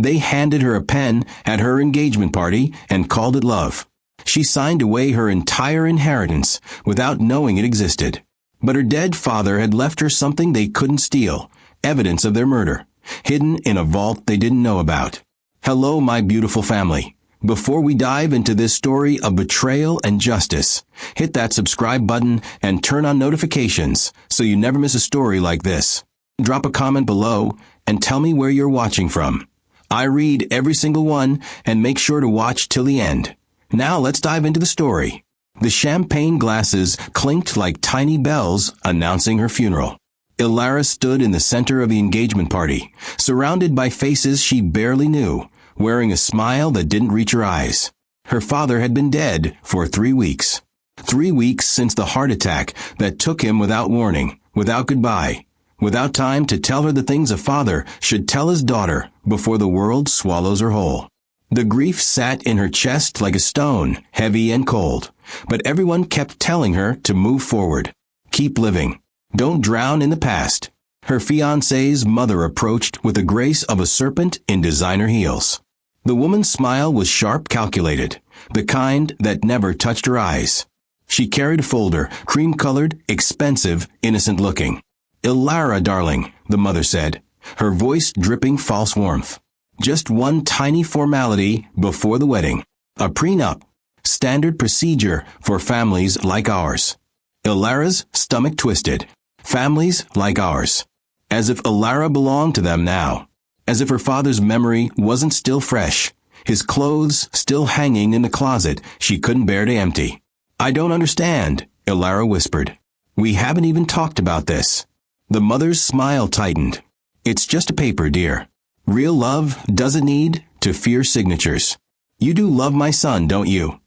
They handed her a pen at her engagement party and called it love. She signed away her entire inheritance without knowing it existed. But her dead father had left her something they couldn't steal, evidence of their murder, hidden in a vault they didn't know about. Hello, my beautiful family. Before we dive into this story of betrayal and justice, hit that subscribe button and turn on notifications so you never miss a story like this. Drop a comment below and tell me where you're watching from. I read every single one and make sure to watch till the end. Now let's dive into the story. The champagne glasses clinked like tiny bells announcing her funeral. Ilara stood in the center of the engagement party, surrounded by faces she barely knew, wearing a smile that didn't reach her eyes. Her father had been dead for 3 weeks. 3 weeks since the heart attack that took him without warning, without goodbye, without time to tell her the things a father should tell his daughter before the world swallows her whole. The grief sat in her chest like a stone, heavy and cold, but everyone kept telling her to move forward. Keep living. Don't drown in the past. Her fiancé's mother approached with the grace of a serpent in designer heels. The woman's smile was sharp, calculated, the kind that never touched her eyes. She carried a folder, cream-colored, expensive, innocent-looking. "Ilara, darling," the mother said, her voice dripping false warmth. "Just one tiny formality before the wedding. A prenup. Standard procedure for families like ours." Ilara's stomach twisted. Families like ours. As if Ilara belonged to them now. As if her father's memory wasn't still fresh, his clothes still hanging in the closet she couldn't bear to empty. "I don't understand," Ilara whispered. "We haven't even talked about this." The mother's smile tightened. "It's just a paper, dear. Real love doesn't need to fear signatures. You do love my son, don't you?"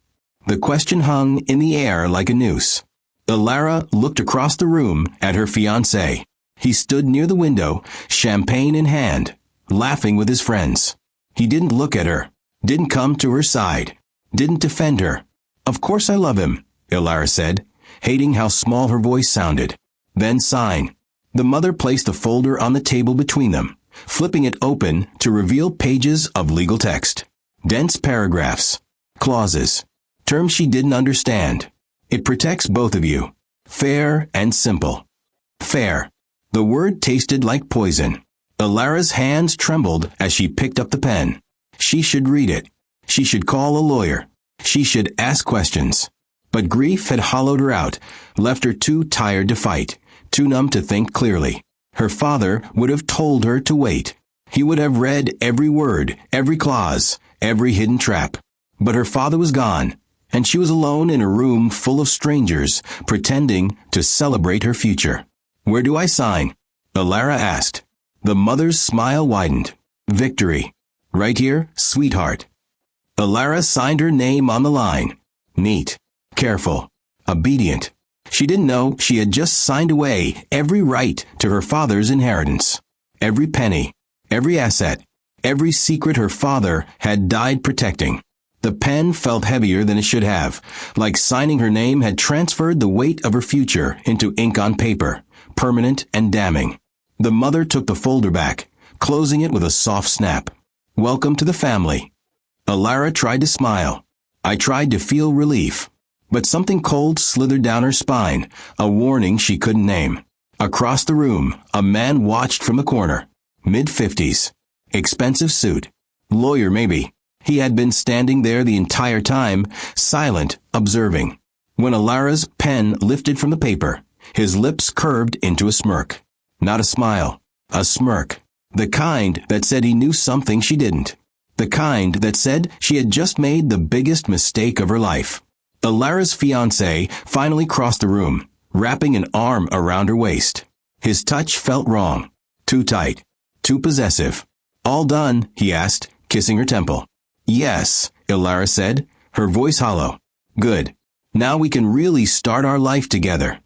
The question hung in the air like a noose. Ilara looked across the room at her fiancé. He stood near the window, champagne in hand, laughing with his friends. He didn't look at her, didn't come to her side, didn't defend her. "Of course I love him," Ilara said, hating how small her voice sounded. "Then sign." The mother placed the folder on the table between them, flipping it open to reveal pages of legal text. Dense paragraphs, clauses, terms she didn't understand. "It protects both of you. Fair and simple." Fair. The word tasted like poison. Ilara's hands trembled as she picked up the pen. She should read it. She should call a lawyer. She should ask questions. But grief had hollowed her out, left her too tired to fight, too numb to think clearly. Her father would have told her to wait. He would have read every word, every clause, every hidden trap. But her father was gone, and she was alone in a room full of strangers, pretending to celebrate her future. "Where do I sign?" Ilara asked. The mother's smile widened. "Victory. Right here, sweetheart." Ilara signed her name on the line. Neat, careful, obedient. She didn't know she had just signed away every right to her father's inheritance. Every penny, every asset, every secret her father had died protecting. The pen felt heavier than it should have, like signing her name had transferred the weight of her future into ink on paper, permanent and damning. The mother took the folder back, closing it with a soft snap. "Welcome to the family." Ilara tried to smile. I tried to feel relief. But something cold slithered down her spine, a warning she couldn't name. Across the room, a man watched from the corner. Mid-50s. Expensive suit. Lawyer, maybe. He had been standing there the entire time, silent, observing. When Ilara's pen lifted from the paper, his lips curved into a smirk. Not a smile. A smirk. The kind that said he knew something she didn't. The kind that said she had just made the biggest mistake of her life. Ilara's fiancé finally crossed the room, wrapping an arm around her waist. His touch felt wrong. Too tight. Too possessive. "All done?" he asked, kissing her temple. "Yes," Ilara said, her voice hollow. "Good. Now we can really start our life together."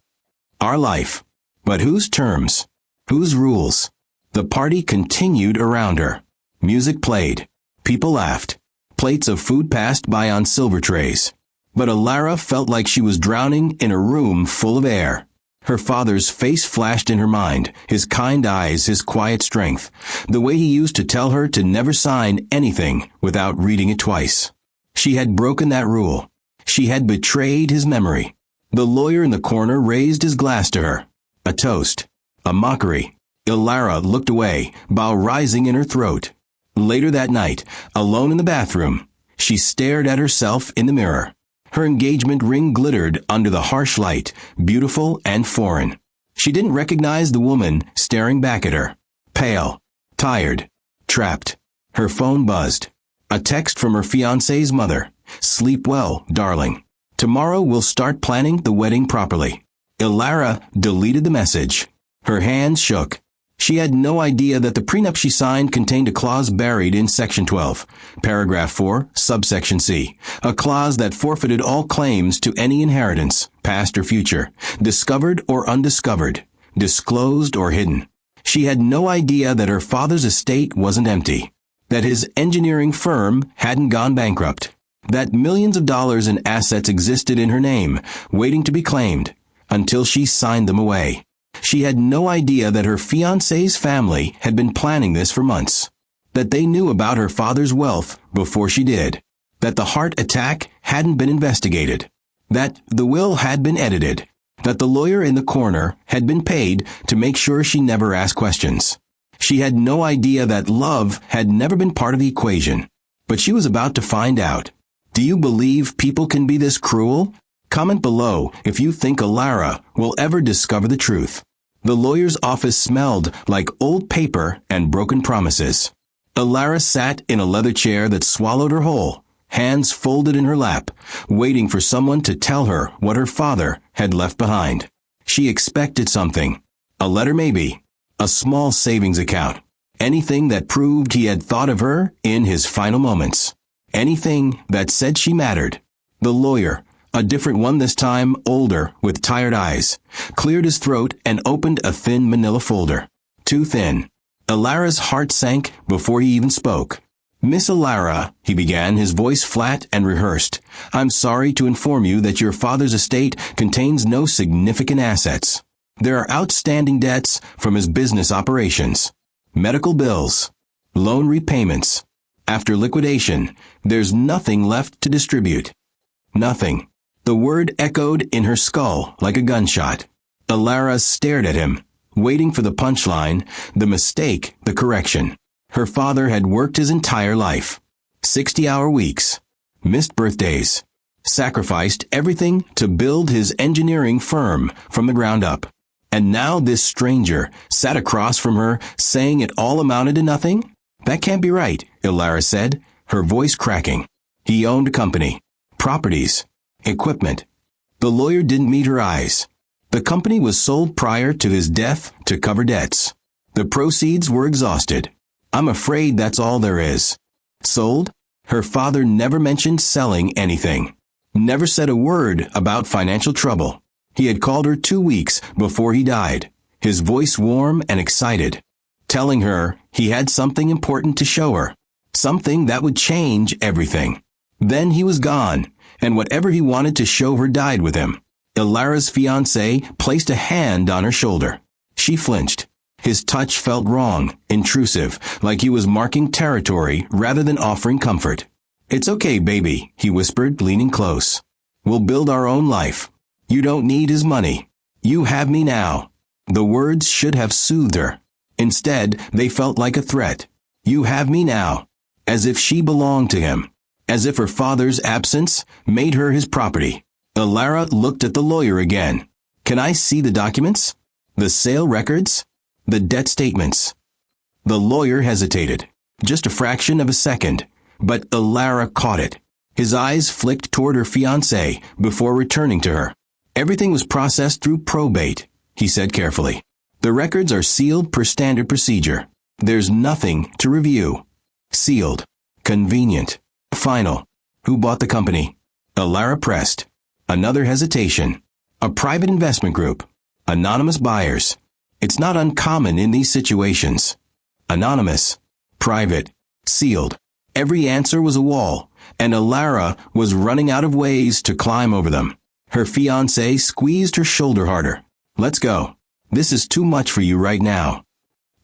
Our life. But whose terms? Whose rules? The party continued around her. Music played. People laughed. Plates of food passed by on silver trays. But Ilara felt like she was drowning in a room full of air. Her father's face flashed in her mind, his kind eyes, his quiet strength, the way he used to tell her to never sign anything without reading it twice. She had broken that rule. She had betrayed his memory. The lawyer in the corner raised his glass to her. A toast. A mockery. Ilara looked away, bow rising in her throat. Later that night, alone in the bathroom, she stared at herself in the mirror. Her engagement ring glittered under the harsh light, beautiful and foreign. She didn't recognize the woman staring back at her. Pale, tired, trapped. Her phone buzzed. A text from her fiancé's mother. "Sleep well, darling. Tomorrow we'll start planning the wedding properly." Ilara deleted the message. Her hands shook. She had no idea that the prenup she signed contained a clause buried in Section 12, Paragraph 4, Subsection C, a clause that forfeited all claims to any inheritance, past or future, discovered or undiscovered, disclosed or hidden. She had no idea that her father's estate wasn't empty, that his engineering firm hadn't gone bankrupt, that millions of dollars in assets existed in her name, waiting to be claimed, until she signed them away. She had no idea that her fiancé's family had been planning this for months, that they knew about her father's wealth before she did, that the heart attack hadn't been investigated, that the will had been edited, that the lawyer in the corner had been paid to make sure she never asked questions. She had no idea that love had never been part of the equation, but she was about to find out. Do you believe people can be this cruel? Comment below if you think Ilara will ever discover the truth. The lawyer's office smelled like old paper and broken promises. Ilara sat in a leather chair that swallowed her whole, hands folded in her lap, waiting for someone to tell her what her father had left behind. She expected something. A letter maybe. A small savings account. Anything that proved he had thought of her in his final moments. Anything that said she mattered. The lawyer, a different one this time, older, with tired eyes, cleared his throat and opened a thin manila folder. Too thin. Ilara's heart sank before he even spoke. "Miss Ilara," he began, his voice flat and rehearsed, "I'm sorry to inform you that your father's estate contains no significant assets. There are outstanding debts from his business operations. Medical bills. Loan repayments. After liquidation, there's nothing left to distribute. Nothing." The word echoed in her skull like a gunshot. Ilara stared at him, waiting for the punchline, the mistake, the correction. Her father had worked his entire life. 60-hour weeks. Missed birthdays. Sacrificed everything to build his engineering firm from the ground up. And now this stranger sat across from her saying it all amounted to nothing? "That can't be right," Ilara said, her voice cracking. He owned a company. Properties. Equipment. The lawyer didn't meet her eyes. The company was sold prior to his death to cover debts. The proceeds were exhausted. "I'm afraid that's all there is." Sold? Her father never mentioned selling anything. Never said a word about financial trouble. He had called her 2 weeks before he died, his voice warm and excited, telling her he had something important to show her, something that would change everything. Then he was gone, and whatever he wanted to show her died with him. Ilara's fiancé placed a hand on her shoulder. She flinched. His touch felt wrong, intrusive, like he was marking territory rather than offering comfort. "It's okay, baby," he whispered, leaning close. "We'll build our own life. You don't need his money. You have me now." The words should have soothed her. Instead, they felt like a threat. "You have me now." As if she belonged to him. As if her father's absence made her his property. Ilara looked at the lawyer again. "Can I see the documents? The sale records? The debt statements?" The lawyer hesitated. Just a fraction of a second. But Ilara caught it. His eyes flicked toward her fiancé before returning to her. "Everything was processed through probate," he said carefully. "The records are sealed per standard procedure. There's nothing to review. Sealed. Convenient. Final. Who bought the company?" Ilara pressed. Another hesitation. "A private investment group. Anonymous buyers. It's not uncommon in these situations." Anonymous. Private. Sealed. Every answer was a wall, and Ilara was running out of ways to climb over them. Her fiancé squeezed her shoulder harder. Let's go. This is too much for you right now."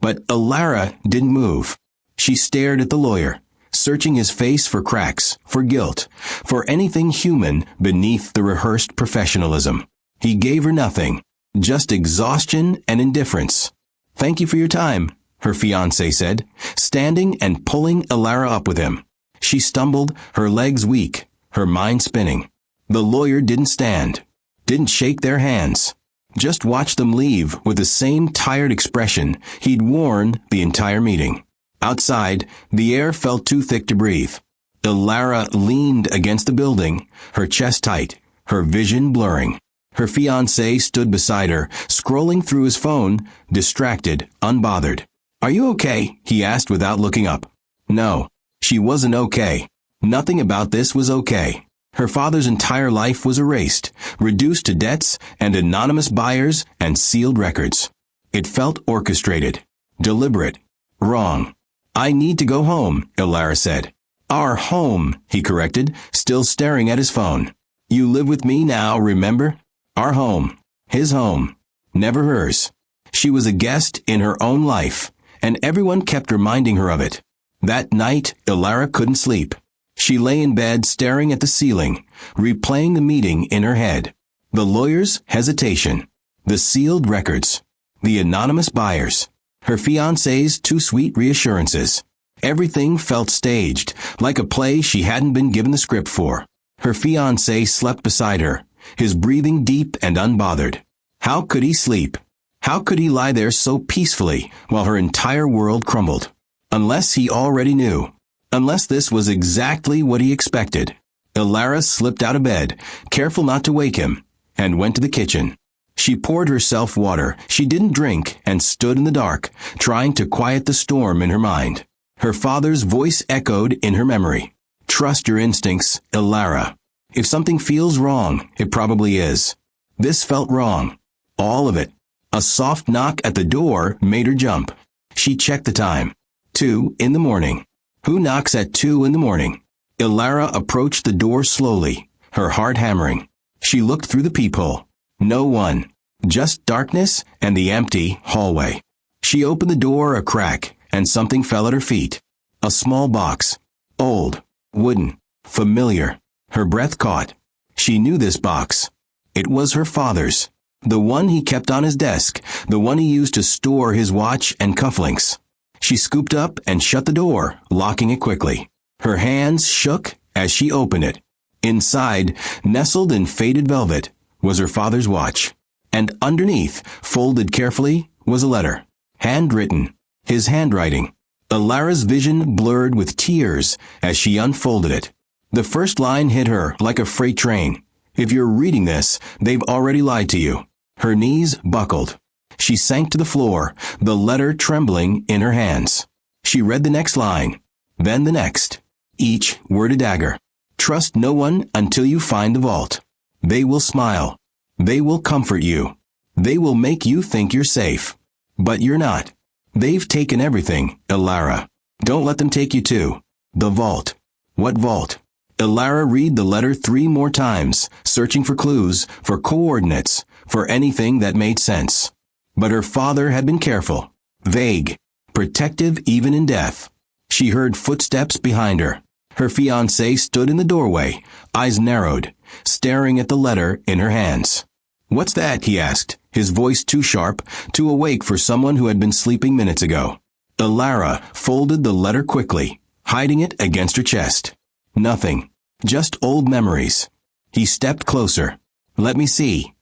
But Ilara didn't move. She stared at the lawyer, searching his face for cracks, for guilt, for anything human beneath the rehearsed professionalism. He gave her nothing, just exhaustion and indifference. "Thank you for your time," her fiancé said, standing and pulling Ilara up with him. She stumbled, her legs weak, her mind spinning. The lawyer didn't stand, didn't shake their hands, just watched them leave with the same tired expression he'd worn the entire meeting. Outside, the air felt too thick to breathe. Ilara leaned against the building, her chest tight, her vision blurring. Her fiancé stood beside her, scrolling through his phone, distracted, unbothered. "Are you okay?" he asked without looking up. No, she wasn't okay. Nothing about this was okay. Her father's entire life was erased, reduced to debts and anonymous buyers and sealed records. It felt orchestrated, deliberate, wrong. "I need to go home," Ilara said. "Our home," he corrected, still staring at his phone. "You live with me now, remember? Our home. His home. Never hers." She was a guest in her own life, and everyone kept reminding her of it. That night, Ilara couldn't sleep. She lay in bed staring at the ceiling, replaying the meeting in her head. The lawyer's hesitation, the sealed records, the anonymous buyers, her fiancé's too sweet reassurances. Everything felt staged, like a play she hadn't been given the script for. Her fiancé slept beside her, his breathing deep and unbothered. How could he sleep? How could he lie there so peacefully while her entire world crumbled? Unless he already knew. Unless this was exactly what he expected. Ilara slipped out of bed, careful not to wake him, and went to the kitchen. She poured herself water she didn't drink and stood in the dark, trying to quiet the storm in her mind. Her father's voice echoed in her memory. "Trust your instincts, Ilara. If something feels wrong, it probably is." This felt wrong. All of it. A soft knock at the door made her jump. She checked the time. 2 in the morning. Who knocks at 2 in the morning? Ilara approached the door slowly, her heart hammering. She looked through the peephole. No one. Just darkness and the empty hallway. She opened the door a crack, and something fell at her feet. A small box. Old. Wooden. Familiar. Her breath caught. She knew this box. It was her father's. The one he kept on his desk, the one he used to store his watch and cufflinks. She scooped up and shut the door, locking it quickly. Her hands shook as she opened it. Inside, nestled in faded velvet, was her father's watch. And underneath, folded carefully, was a letter. Handwritten. His handwriting. Ilara's vision blurred with tears as she unfolded it. The first line hit her like a freight train. "If you're reading this, they've already lied to you." Her knees buckled. She sank to the floor, the letter trembling in her hands. She read the next line, then the next. Each word a dagger. "Trust no one until you find the vault. They will smile. They will comfort you. They will make you think you're safe. But you're not. They've taken everything, Ilara. Don't let them take you too. The vault." What vault? Ilara read the letter 3 more times, searching for clues, for coordinates, for anything that made sense. But her father had been careful, vague, protective even in death. She heard footsteps behind her. Her fiancé stood in the doorway, eyes narrowed, staring at the letter in her hands. "What's that?" he asked, his voice too sharp, too awake for someone who had been sleeping minutes ago. Ilara folded the letter quickly, hiding it against her chest. "Nothing. Just old memories." He stepped closer. "Let me see.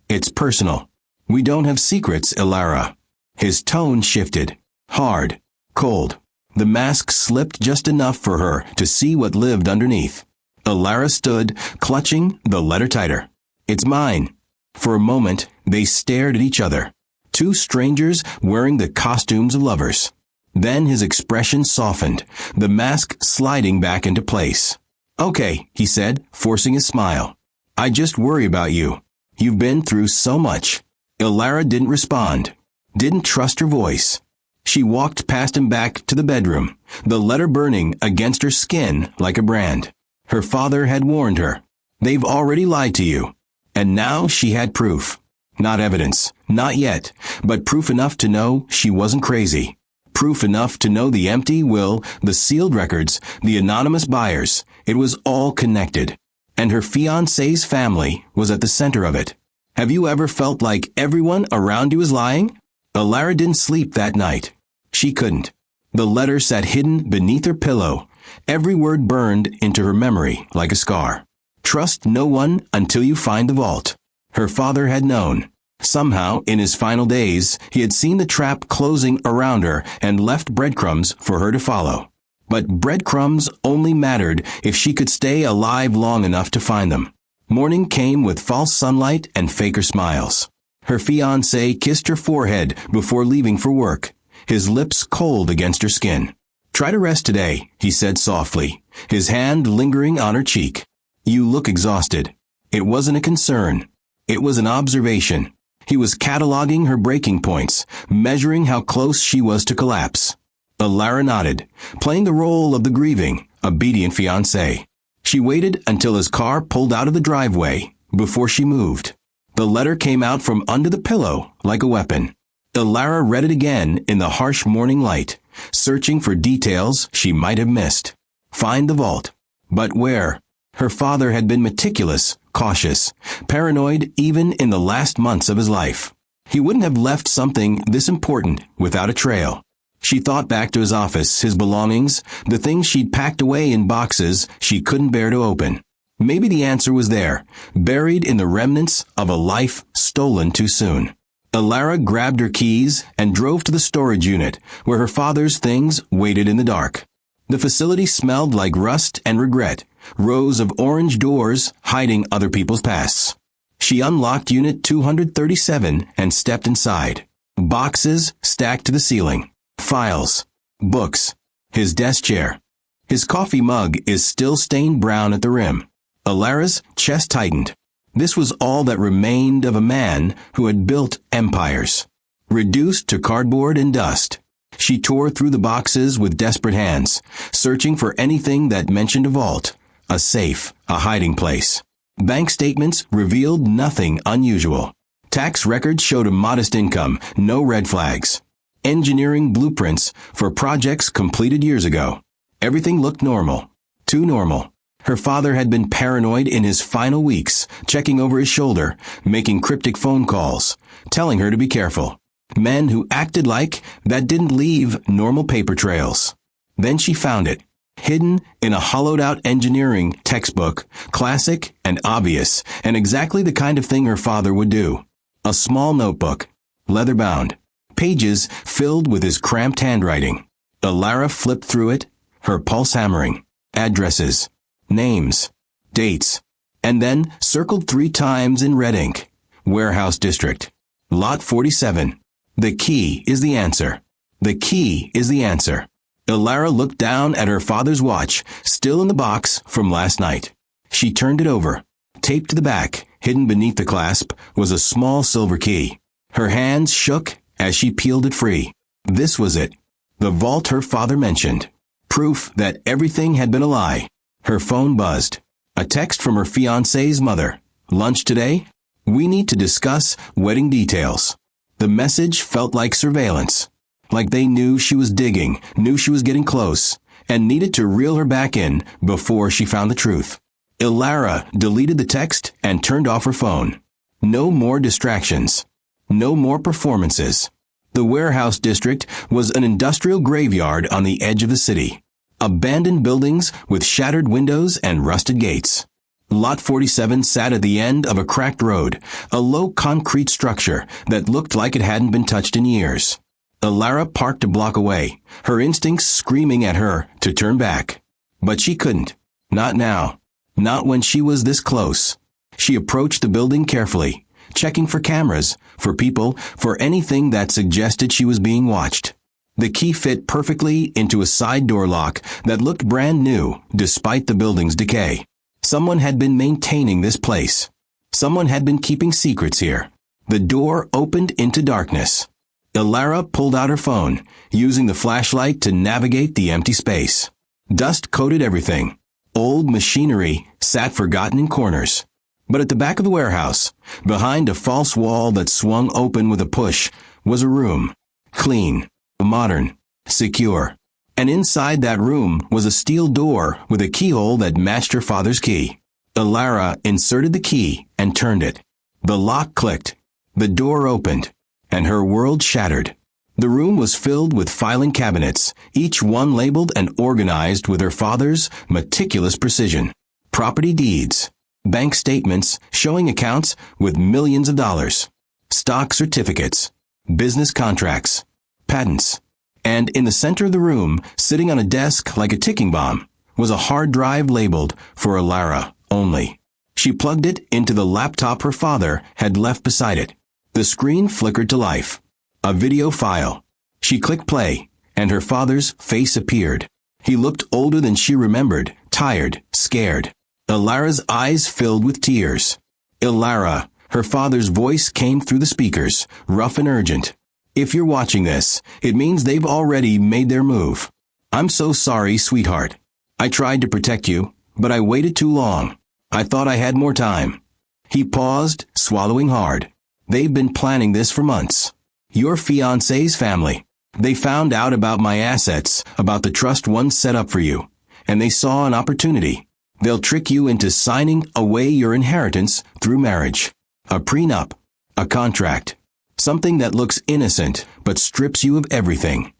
It's personal. We don't have secrets, Ilara." His tone shifted. Hard. Cold. The mask slipped just enough for her to see what lived underneath. Ilara stood, clutching the letter tighter. "It's mine." For a moment, they stared at each other. Two strangers wearing the costumes of lovers. Then his expression softened, the mask sliding back into place. "Okay," he said, forcing his smile. "I just worry about you. You've been through so much." Ilara didn't respond, didn't trust her voice. She walked past him back to the bedroom, the letter burning against her skin like a brand. Her father had warned her. They've already lied to you. And now she had proof. Not evidence, not yet, but proof enough to know she wasn't crazy. Proof enough to know the empty will, the sealed records, the anonymous buyers. It was all connected. And her fiancé's family was at the center of it. Have you ever felt like everyone around you is lying? Alara didn't sleep that night. She couldn't. The letter sat hidden beneath her pillow, every word burned into her memory like a scar. Trust no one until you find the vault. Her father had known. Somehow, in his final days, he had seen the trap closing around her and left breadcrumbs for her to follow. But breadcrumbs only mattered if she could stay alive long enough to find them. Morning came with false sunlight and faker smiles. Her fiancé kissed her forehead before leaving for work, his lips cold against her skin. "Try to rest today," he said softly, his hand lingering on her cheek. "You look exhausted." It wasn't a concern. It was an observation. He was cataloging her breaking points, measuring how close she was to collapse. Alara nodded, playing the role of the grieving, obedient fiancé. She waited until his car pulled out of the driveway before she moved. The letter came out from under the pillow like a weapon. Alara read it again in the harsh morning light, searching for details she might have missed. Find the vault. But where? Her father had been meticulous, cautious, paranoid even in the last months of his life. He wouldn't have left something this important without a trail. She thought back to his office, his belongings, the things she'd packed away in boxes she couldn't bear to open. Maybe the answer was there, buried in the remnants of a life stolen too soon. Alara grabbed her keys and drove to the storage unit, where her father's things waited in the dark. The facility smelled like rust and regret, rows of orange doors hiding other people's pasts. She unlocked Unit 237 and stepped inside. Boxes stacked to the ceiling. Files. Books. His desk chair. His coffee mug is still stained brown at the rim. Alara's chest tightened. This was all that remained of a man who had built empires. Reduced to cardboard and dust. She tore through the boxes with desperate hands, searching for anything that mentioned a vault, a safe, a hiding place. Bank statements revealed nothing unusual. Tax records showed a modest income, no red flags. Engineering blueprints for projects completed years ago. Everything looked normal. Too normal. Her father had been paranoid in his final weeks, checking over his shoulder, making cryptic phone calls, telling her to be careful. Men who acted like that didn't leave normal paper trails. Then she found it, hidden in a hollowed-out engineering textbook, classic and obvious, and exactly the kind of thing her father would do. A small notebook, leather-bound, pages filled with his cramped handwriting. Alara flipped through it, her pulse hammering. Addresses, names, dates, and then circled 3 times in red ink. Warehouse District. Lot 47. The key is the answer. The key is the answer. Alara looked down at her father's watch, still in the box from last night. She turned it over. Taped to the back, hidden beneath the clasp, was a small silver key. Her hands shook as she peeled it free. This was it. The vault her father mentioned. Proof that everything had been a lie. Her phone buzzed. A text from her fiancé's mother. Lunch today? We need to discuss wedding details. The message felt like surveillance. Like they knew she was digging, knew she was getting close, and needed to reel her back in before she found the truth. Alara deleted the text and turned off her phone. No more distractions. No more performances. The warehouse district was an industrial graveyard on the edge of the city. Abandoned buildings with shattered windows and rusted gates. Lot 47 sat at the end of a cracked road, a low concrete structure that looked like it hadn't been touched in years. Alara parked a block away, her instincts screaming at her to turn back. But she couldn't. Not now. Not when she was this close. She approached the building carefully, checking for cameras, for people, for anything that suggested she was being watched. The key fit perfectly into a side door lock that looked brand new despite the building's decay. Someone had been maintaining this place. Someone had been keeping secrets here. The door opened into darkness. Alara pulled out her phone, using the flashlight to navigate the empty space. Dust coated everything. Old machinery sat forgotten in corners. But at the back of the warehouse, behind a false wall that swung open with a push, was a room. Clean, modern, secure. And inside that room was a steel door with a keyhole that matched her father's key. Ilara inserted the key and turned it. The lock clicked. The door opened, and her world shattered. The room was filled with filing cabinets, each one labeled and organized with her father's meticulous precision. Property deeds, bank statements showing accounts with millions of dollars, stock certificates, business contracts, patents. And in the center of the room, sitting on a desk like a ticking bomb, was a hard drive labeled for Ilara only. She plugged it into the laptop her father had left beside it. The screen flickered to life. A video file. She clicked play, and her father's face appeared. He looked older than she remembered, tired, scared. Ilara's eyes filled with tears. Ilara, her father's voice came through the speakers, rough and urgent. If you're watching this, it means they've already made their move. I'm so sorry, sweetheart. I tried to protect you, but I waited too long. I thought I had more time. He paused, swallowing hard. They've been planning this for months. Your fiancé's family. They found out about my assets, about the trust once set up for you, and they saw an opportunity. They'll trick you into signing away your inheritance through marriage. A prenup. A contract. Something that looks innocent, but strips you of everything.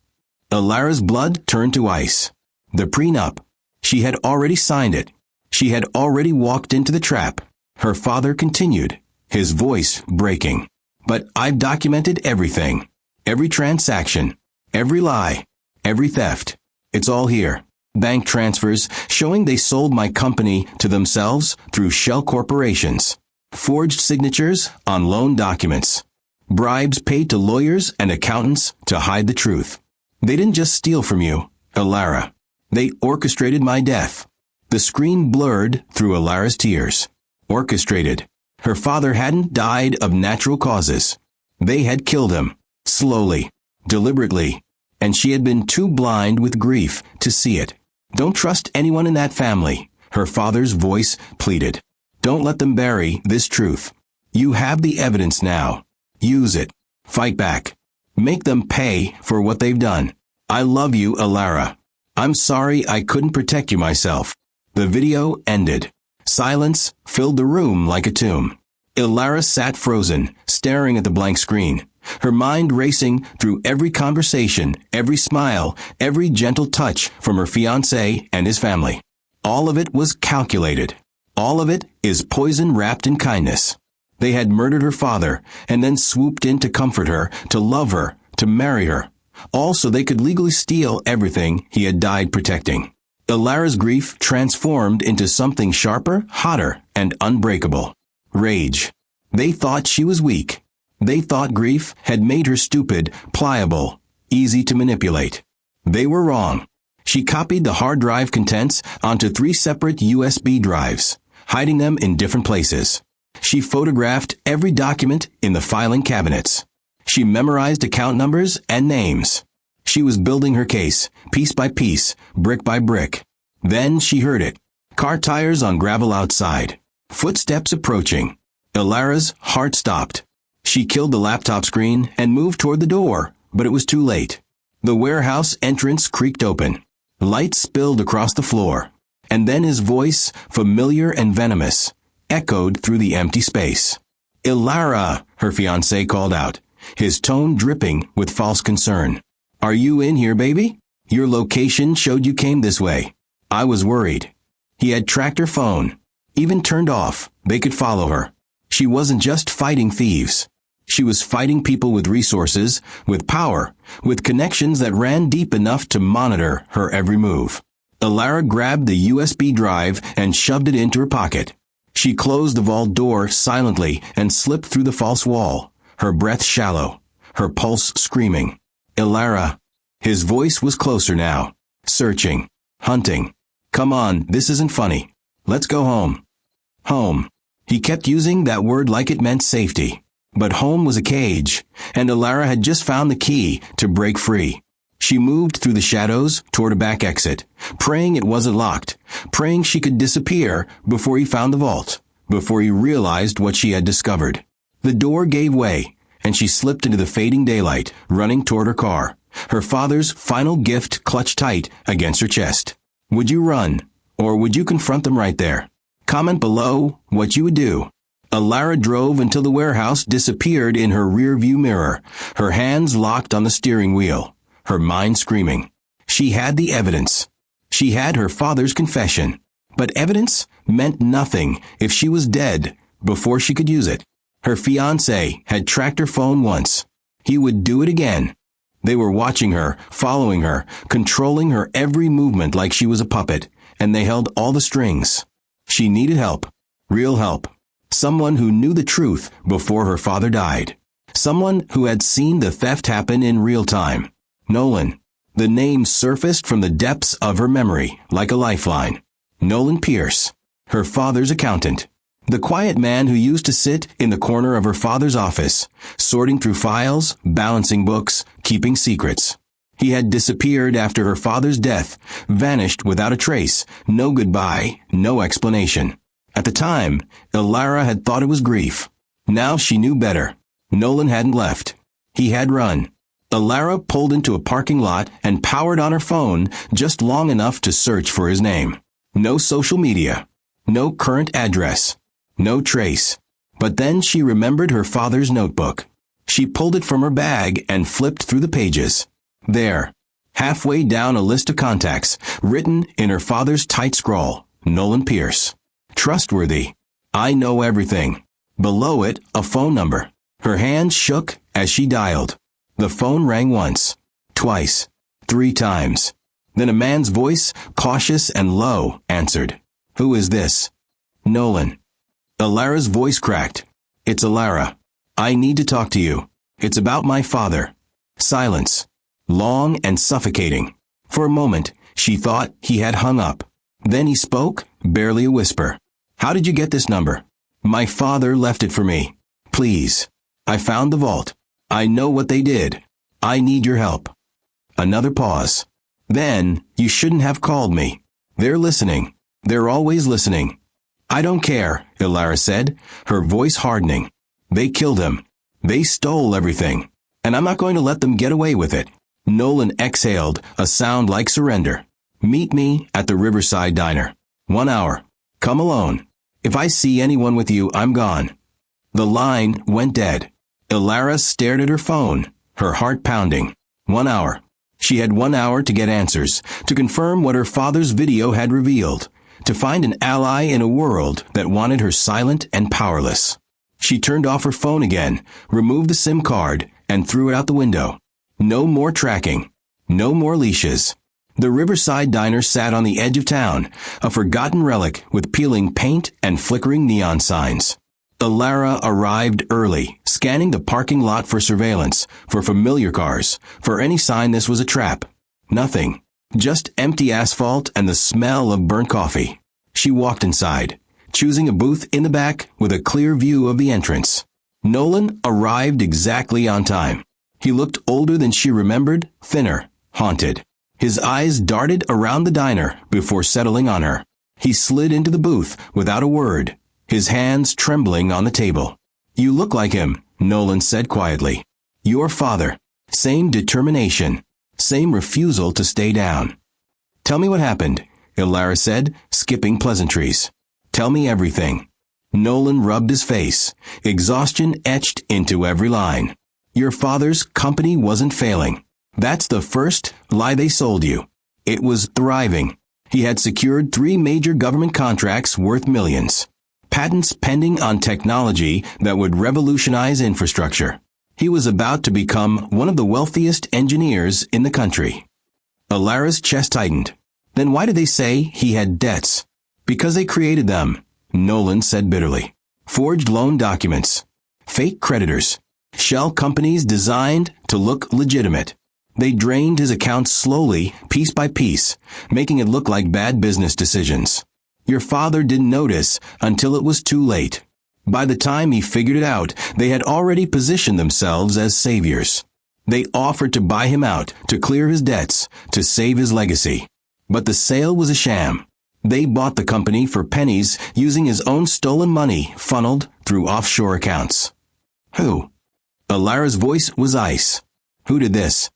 Ilara's blood turned to ice. The prenup. She had already signed it. She had already walked into the trap. Her father continued, his voice breaking. But I've documented everything. Every transaction. Every lie. Every theft. It's all here. Bank transfers showing they sold my company to themselves through shell corporations. Forged signatures on loan documents. Bribes paid to lawyers and accountants to hide the truth. They didn't just steal from you, Ilara. They orchestrated my death. The screen blurred through Ilara's tears. Orchestrated. Her father hadn't died of natural causes. They had killed him. Slowly. Deliberately. And she had been too blind with grief to see it. Don't trust anyone in that family, her father's voice pleaded. Don't let them bury this truth. You have the evidence now. Use it. Fight back. Make them pay for what they've done. I love you, Ilara. I'm sorry I couldn't protect you myself. The video ended. Silence filled the room like a tomb. Ilara sat frozen, staring at the blank screen, her mind racing through every conversation, every smile, every gentle touch from her fiancé and his family. All of it was calculated. All of it is poison wrapped in kindness. They had murdered her father and then swooped in to comfort her, to love her, to marry her, all so they could legally steal everything he had died protecting. Ilara's grief transformed into something sharper, hotter, and unbreakable. Rage. They thought she was weak. They thought grief had made her stupid, pliable, easy to manipulate. They were wrong. She copied the hard drive contents onto 3 separate USB drives, hiding them in different places. She photographed every document in the filing cabinets. She memorized account numbers and names. She was building her case, piece by piece, brick by brick. Then she heard it. Car tires on gravel outside. Footsteps approaching. Ilara's heart stopped. She killed the laptop screen and moved toward the door, but it was too late. The warehouse entrance creaked open. Light spilled across the floor. And then his voice, familiar and venomous, echoed through the empty space. Ilara, her fiancé called out, his tone dripping with false concern. Are you in here, baby? Your location showed you came this way. I was worried. He had tracked her phone. Even turned off, they could follow her. She wasn't just fighting thieves. She was fighting people with resources, with power, with connections that ran deep enough to monitor her every move. Ilara grabbed the USB drive and shoved it into her pocket. She closed the vault door silently and slipped through the false wall, her breath shallow, her pulse screaming. Ilara. His voice was closer now. Searching. Hunting. Come on, this isn't funny. Let's go home. Home. He kept using that word like it meant safety. But home was a cage, and Ilara had just found the key to break free. She moved through the shadows toward a back exit, praying it wasn't locked, praying she could disappear before he found the vault. before he realized what she had discovered. The door gave way, and she slipped into the fading daylight, running toward her car, her father's final gift clutched tight against her chest. Would you run, or would you confront them right there? Comment below what you would do. Alara drove until the warehouse disappeared in her rear-view mirror, her hands locked on the steering wheel, her mind screaming. She had the evidence. She had her father's confession. But evidence meant nothing if she was dead before she could use it. Her fiancé had tracked her phone once. He would do it again. They were watching her, following her, controlling her every movement like she was a puppet, and they held all the strings. She needed help. Real help. Someone who knew the truth before her father died. Someone who had seen the theft happen in real time. Nolan. The name surfaced from the depths of her memory like a lifeline. Nolan Pierce, her father's accountant. The quiet man who used to sit in the corner of her father's office, sorting through files, balancing books, keeping secrets. He had disappeared after her father's death, vanished without a trace, no goodbye, no explanation. At the time, Alara had thought it was grief. Now she knew better. Nolan hadn't left. He had run. Alara pulled into a parking lot and powered on her phone just long enough to search for his name. No social media. No current address. No trace. But then she remembered her father's notebook. She pulled it from her bag and flipped through the pages. There, halfway down a list of contacts, written in her father's tight scrawl, Nolan Pierce. Trustworthy. I know everything. Below it, a phone number. Her hand shook as she dialed. The phone rang once, twice, 3 times. Then a man's voice, cautious and low, answered. Who is this? Nolan. Alara's voice cracked. It's Alara. I need to talk to you. It's about my father. Silence. Long and suffocating. For a moment, she thought he had hung up. Then he spoke, barely a whisper. How did you get this number? My father left it for me. Please. I found the vault. I know what they did. I need your help. Another pause. Then, you shouldn't have called me. They're listening. They're always listening. I don't care, Alara said, her voice hardening. They killed him. They stole everything. And I'm not going to let them get away with it. Nolan exhaled, a sound like surrender. Meet me at the Riverside Diner. 1 hour. Come alone. If I see anyone with you, I'm gone. The line went dead. Alara stared at her phone, her heart pounding. 1 hour. She had 1 hour to get answers, to confirm what her father's video had revealed, to find an ally in a world that wanted her silent and powerless. She turned off her phone again, removed the SIM card, and threw it out the window. No more tracking. No more leashes. The Riverside Diner sat on the edge of town, a forgotten relic with peeling paint and flickering neon signs. Alara arrived early, scanning the parking lot for surveillance, for familiar cars, for any sign this was a trap. Nothing. Just empty asphalt and the smell of burnt coffee. She walked inside, choosing a booth in the back with a clear view of the entrance. Nolan arrived exactly on time. He looked older than she remembered, thinner, haunted. His eyes darted around the diner before settling on her. He slid into the booth without a word, his hands trembling on the table. You look like him, Nolan said quietly. Your father. Same determination. Same refusal to stay down. Tell me what happened, Alara said, skipping pleasantries. Tell me everything. Nolan rubbed his face, exhaustion etched into every line. Your father's company wasn't failing. That's the first lie they sold you. It was thriving. He had secured 3 major government contracts worth millions. Patents pending on technology that would revolutionize infrastructure. He was about to become one of the wealthiest engineers in the country. Alara's chest tightened. Then why did they say he had debts? Because they created them, Nolan said bitterly. Forged loan documents. Fake creditors. Shell companies designed to look legitimate. They drained his accounts slowly, piece by piece, making it look like bad business decisions. Your father didn't notice until it was too late. By the time he figured it out, they had already positioned themselves as saviors. They offered to buy him out, to clear his debts, to save his legacy. But the sale was a sham. They bought the company for pennies using his own stolen money funneled through offshore accounts. Who? Alara's voice was ice. Who did this?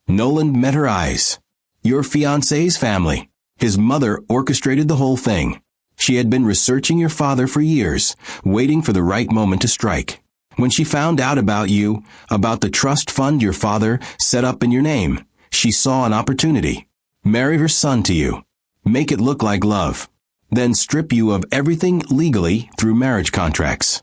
Nolan met her eyes. Your fiancé's family. His mother orchestrated the whole thing. She had been researching your father for years, waiting for the right moment to strike. When she found out about you, about the trust fund your father set up in your name, she saw an opportunity. Marry her son to you. Make it look like love. Then strip you of everything legally through marriage contracts.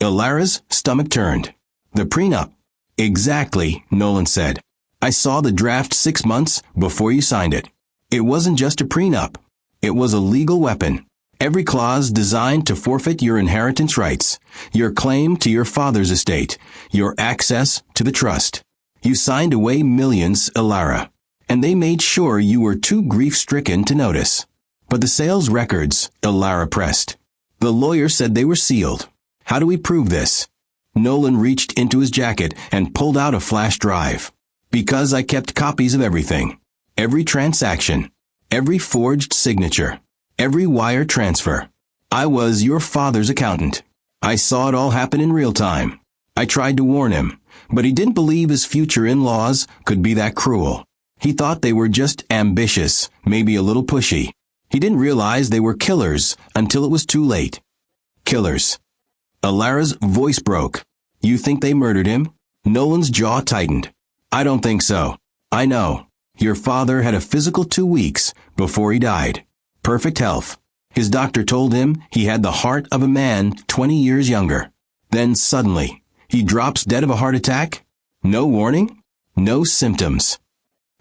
Alara's stomach turned. The prenup. Exactly, Nolan said. I saw the draft 6 months before you signed it. It wasn't just a prenup. It was a legal weapon. Every clause designed to forfeit your inheritance rights, your claim to your father's estate, your access to the trust. You signed away millions, Alara. And they made sure you were too grief-stricken to notice. But the sales records, Alara pressed. The lawyer said they were sealed. How do we prove this? Nolan reached into his jacket and pulled out a flash drive. Because I kept copies of everything. Every transaction. Every forged signature. Every wire transfer. I was your father's accountant. I saw it all happen in real time. I tried to warn him, but he didn't believe his future in-laws could be that cruel. He thought they were just ambitious, maybe a little pushy. He didn't realize they were killers until it was too late. Killers. Alara's voice broke. You think they murdered him? Nolan's jaw tightened. I don't think so. I know. Your father had a physical 2 weeks before he died. Perfect health. His doctor told him he had the heart of a man 20 years younger. Then suddenly, he drops dead of a heart attack? No warning? No symptoms.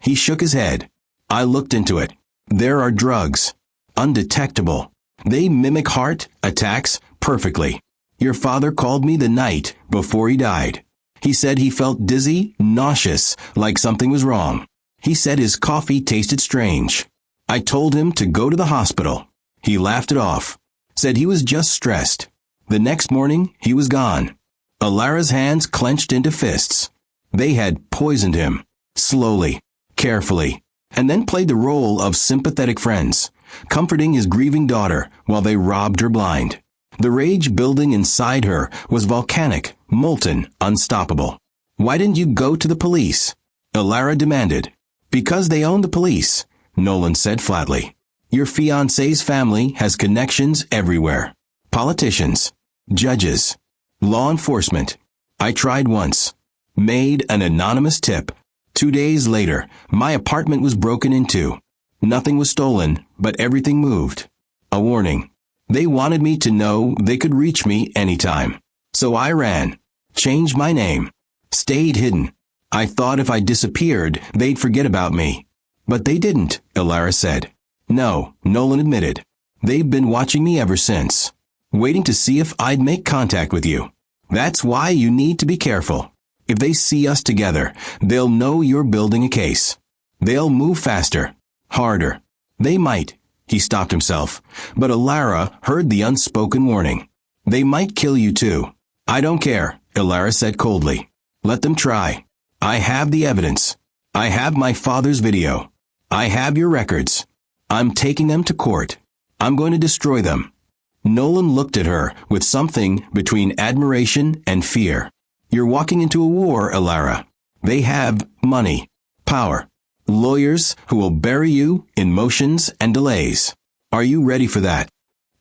He shook his head. I looked into it. There are drugs. Undetectable. They mimic heart attacks perfectly. Your father called me the night before he died. He said he felt dizzy, nauseous, like something was wrong. He said his coffee tasted strange. I told him to go to the hospital. He laughed it off. Said he was just stressed. The next morning, he was gone. Alara's hands clenched into fists. They had poisoned him. Slowly. Carefully, and then played the role of sympathetic friends, comforting his grieving daughter while they robbed her blind. The rage building inside her was volcanic, molten, unstoppable. Why didn't you go to the police? Alara demanded. Because they own the police, Nolan said flatly. Your fiancé's family has connections everywhere. Politicians, judges, law enforcement. I tried once. Made an anonymous tip. 2 days later, my apartment was broken into. Nothing was stolen, but everything moved. A warning. They wanted me to know they could reach me anytime. So I ran. Changed my name. Stayed hidden. I thought if I disappeared, they'd forget about me. But they didn't, Alara said. No, Nolan admitted. They've been watching me ever since. Waiting to see if I'd make contact with you. That's why you need to be careful. If they see us together, they'll know you're building a case. They'll move faster, harder. They might. He stopped himself, but Alara heard the unspoken warning. They might kill you too. I don't care, Alara said coldly. Let them try. I have the evidence. I have my father's video. I have your records. I'm taking them to court. I'm going to destroy them. Nolan looked at her with something between admiration and fear. You're walking into a war, Alara. They have money, power, lawyers who will bury you in motions and delays. Are you ready for that?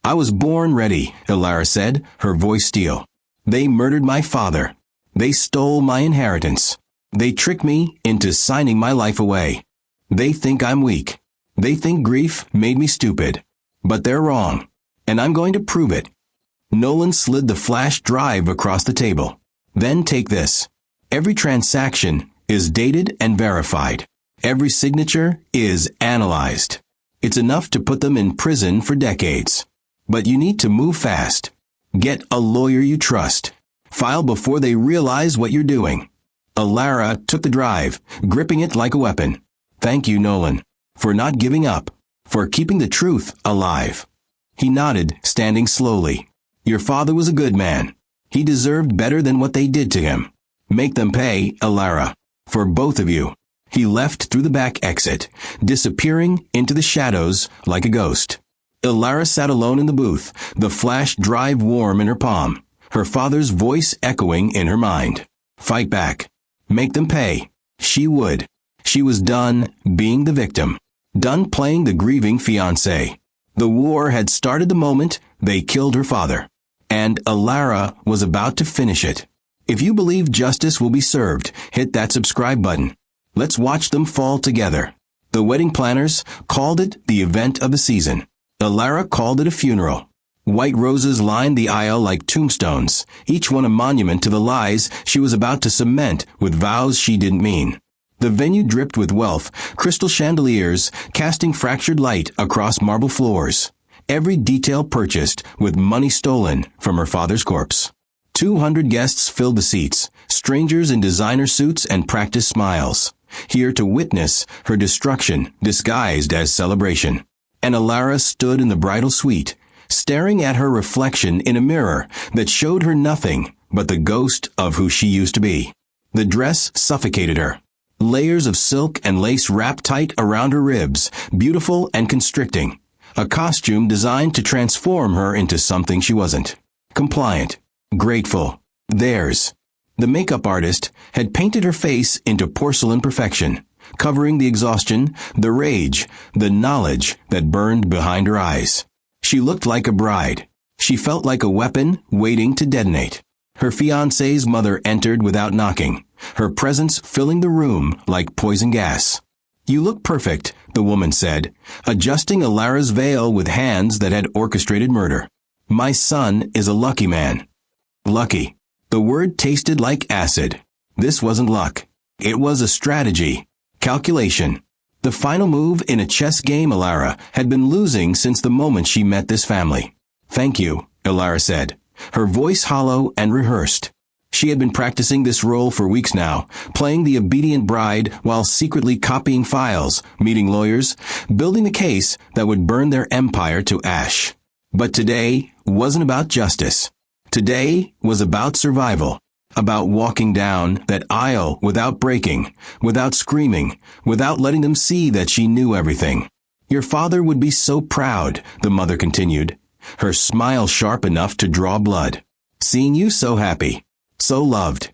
I was born ready, Alara said, her voice steel. They murdered my father. They stole my inheritance. They tricked me into signing my life away. They think I'm weak. They think grief made me stupid. But they're wrong. And I'm going to prove it. Nolan slid the flash drive across the table. Then take this. Every transaction is dated and verified. Every signature is analyzed. It's enough to put them in prison for decades. But you need to move fast. Get a lawyer you trust. File before they realize what you're doing. Alara took the drive, gripping it like a weapon. Thank you, Nolan, for not giving up, for keeping the truth alive. He nodded, standing slowly. Your father was a good man. He deserved better than what they did to him. Make them pay, Alara, for both of you. He left through the back exit, disappearing into the shadows like a ghost. Ilara sat alone in the booth, the flash drive warm in her palm, her father's voice echoing in her mind. Fight back. Make them pay. She would. She was done being the victim. Done playing the grieving fiancé. The war had started the moment they killed her father. And Ilara was about to finish it. If you believe justice will be served, hit that subscribe button. Let's watch them fall together. The wedding planners called it the event of the season. Ilara called it a funeral. White roses lined the aisle like tombstones, each one a monument to the lies she was about to cement with vows she didn't mean. The venue dripped with wealth, crystal chandeliers casting fractured light across marble floors. Every detail purchased with money stolen from her father's corpse. 200 guests filled the seats, strangers in designer suits and practiced smiles, here to witness her destruction disguised as celebration. And Ilara stood in the bridal suite, staring at her reflection in a mirror that showed her nothing but the ghost of who she used to be. The dress suffocated her. Layers of silk and lace wrapped tight around her ribs, beautiful and constricting. A costume designed to transform her into something she wasn't. Compliant. Grateful. Theirs. The makeup artist had painted her face into porcelain perfection, covering the exhaustion, the rage, the knowledge that burned behind her eyes. She looked like a bride. She felt like a weapon waiting to detonate. Her fiancé's mother entered without knocking, her presence filling the room like poison gas. "You look perfect," the woman said, adjusting Ilara's veil with hands that had orchestrated murder. "My son is a lucky man." Lucky. The word tasted like acid. This wasn't luck. It was a strategy. Calculation. The final move in a chess game Ilara had been losing since the moment she met this family. "Thank you," Ilara said, her voice hollow and rehearsed. She had been practicing this role for weeks now, playing the obedient bride while secretly copying files, meeting lawyers, building the case that would burn their empire to ash. But today wasn't about justice. Today was about survival, about walking down that aisle without breaking, without screaming, without letting them see that she knew everything. "Your father would be so proud," the mother continued, her smile sharp enough to draw blood. "Seeing you so happy, so loved."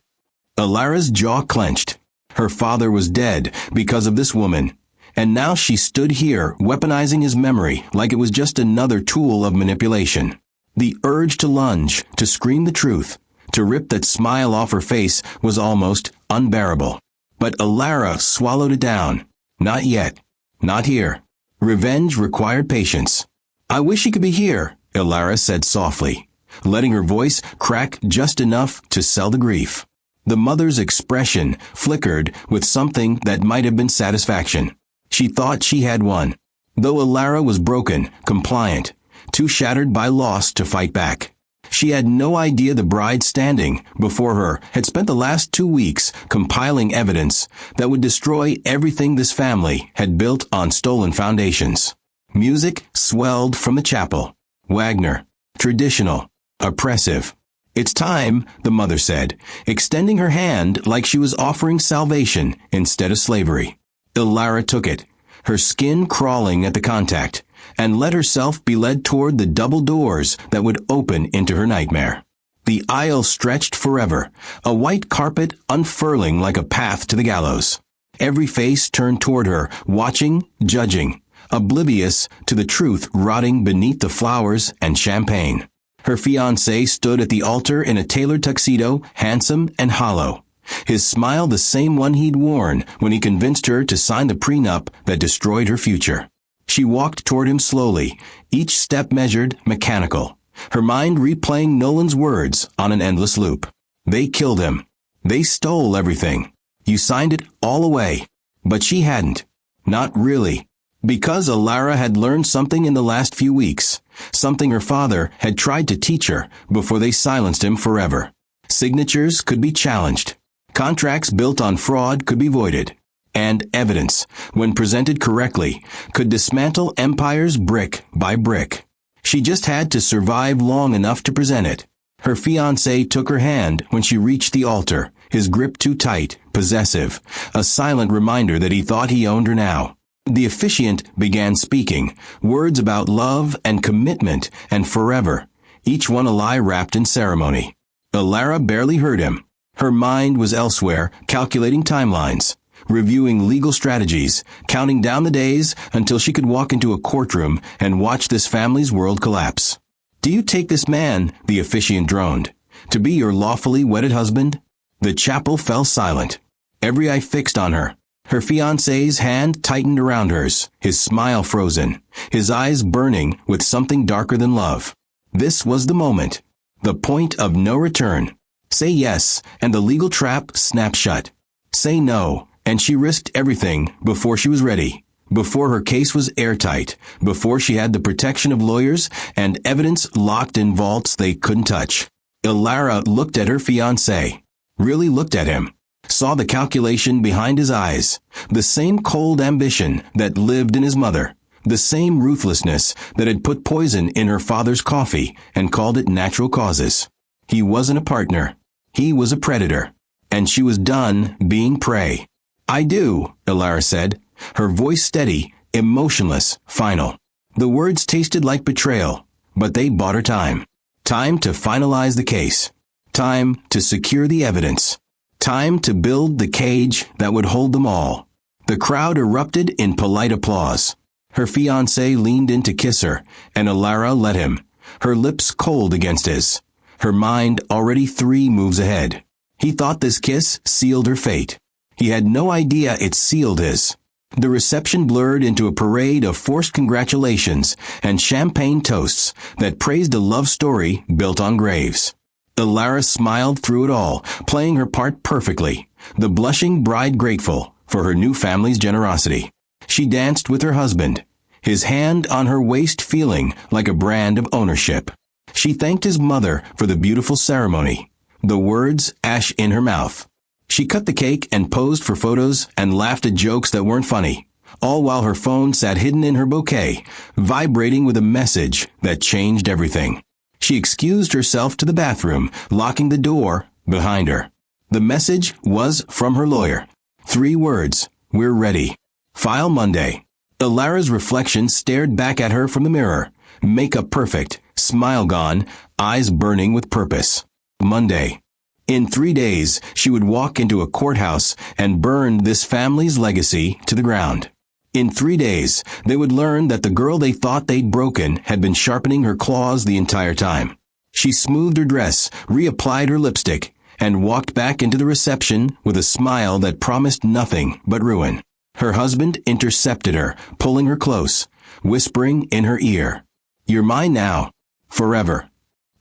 Ilara's jaw clenched. Her father was dead because of this woman, and now she stood here weaponizing his memory like it was just another tool of manipulation. The urge to lunge, to scream the truth, to rip that smile off her face was almost unbearable. But Ilara swallowed it down. Not yet. Not here. Revenge required patience. "I wish he could be here," Ilara said softly, letting her voice crack just enough to sell the grief. The mother's expression flickered with something that might have been satisfaction. She thought she had won. Though Ilara was broken, compliant, too shattered by loss to fight back. She had no idea the bride standing before her had spent the last 2 weeks compiling evidence that would destroy everything this family had built on stolen foundations. Music swelled from the chapel. Wagner. Traditional. Oppressive. "It's time," the mother said, extending her hand like she was offering salvation instead of slavery. Ilara took it, her skin crawling at the contact, and let herself be led toward the double doors that would open into her nightmare. The aisle stretched forever, a white carpet unfurling like a path to the gallows. Every face turned toward her, watching, judging, oblivious to the truth rotting beneath the flowers and champagne. Her fiancé stood at the altar in a tailored tuxedo, handsome and hollow. His smile the same one he'd worn when he convinced her to sign the prenup that destroyed her future. She walked toward him slowly, each step measured, mechanical, her mind replaying Nolan's words on an endless loop. "They killed him. They stole everything. You signed it all away." But she hadn't. Not really. Because Ilara had learned something in the last few weeks, something her father had tried to teach her before they silenced him forever. Signatures could be challenged. Contracts built on fraud could be voided. And evidence, when presented correctly, could dismantle empires brick by brick. She just had to survive long enough to present it. Her fiancé took her hand when she reached the altar, his grip too tight, possessive, a silent reminder that he thought he owned her now. The officiant began speaking, words about love and commitment and forever, each one a lie wrapped in ceremony. Alara barely heard him. Her mind was elsewhere, calculating timelines, reviewing legal strategies, counting down the days until she could walk into a courtroom and watch this family's world collapse. "Do you take this man," the officiant droned, "to be your lawfully wedded husband?" The chapel fell silent. Every eye fixed on her. Her fiancé's hand tightened around hers, his smile frozen, his eyes burning with something darker than love. This was the moment. The point of no return. Say yes, and the legal trap snapped shut. Say no, and she risked everything before she was ready, before her case was airtight, before she had the protection of lawyers and evidence locked in vaults they couldn't touch. Alara looked at her fiancé, really looked at him, saw the calculation behind his eyes, the same cold ambition that lived in his mother, the same ruthlessness that had put poison in her father's coffee and called it natural causes. He wasn't a partner. He was a predator. And she was done being prey. "I do," Alara said, her voice steady, emotionless, final. The words tasted like betrayal, but they bought her time. Time to finalize the case. Time to secure the evidence. Time to build the cage that would hold them all. The crowd erupted in polite applause. Her fiancé leaned in to kiss her, and Alara let him, her lips cold against his, her mind already 3 moves ahead. He thought this kiss sealed her fate. He had no idea it sealed his. The reception blurred into a parade of forced congratulations and champagne toasts that praised a love story built on graves. Alara smiled through it all, playing her part perfectly, the blushing bride grateful for her new family's generosity. She danced with her husband, his hand on her waist feeling like a brand of ownership. She thanked his mother for the beautiful ceremony, the words ash in her mouth. She cut the cake and posed for photos and laughed at jokes that weren't funny, all while her phone sat hidden in her bouquet, vibrating with a message that changed everything. She excused herself to the bathroom, locking the door behind her. The message was from her lawyer. 3 words, "We're ready. File Monday." Alara's reflection stared back at her from the mirror, makeup perfect, smile gone, eyes burning with purpose. Monday. In 3 days, she would walk into a courthouse and burn this family's legacy to the ground. In 3 days, they would learn that the girl they thought they'd broken had been sharpening her claws the entire time. She smoothed her dress, reapplied her lipstick, and walked back into the reception with a smile that promised nothing but ruin. Her husband intercepted her, pulling her close, whispering in her ear, "You're mine now. Forever."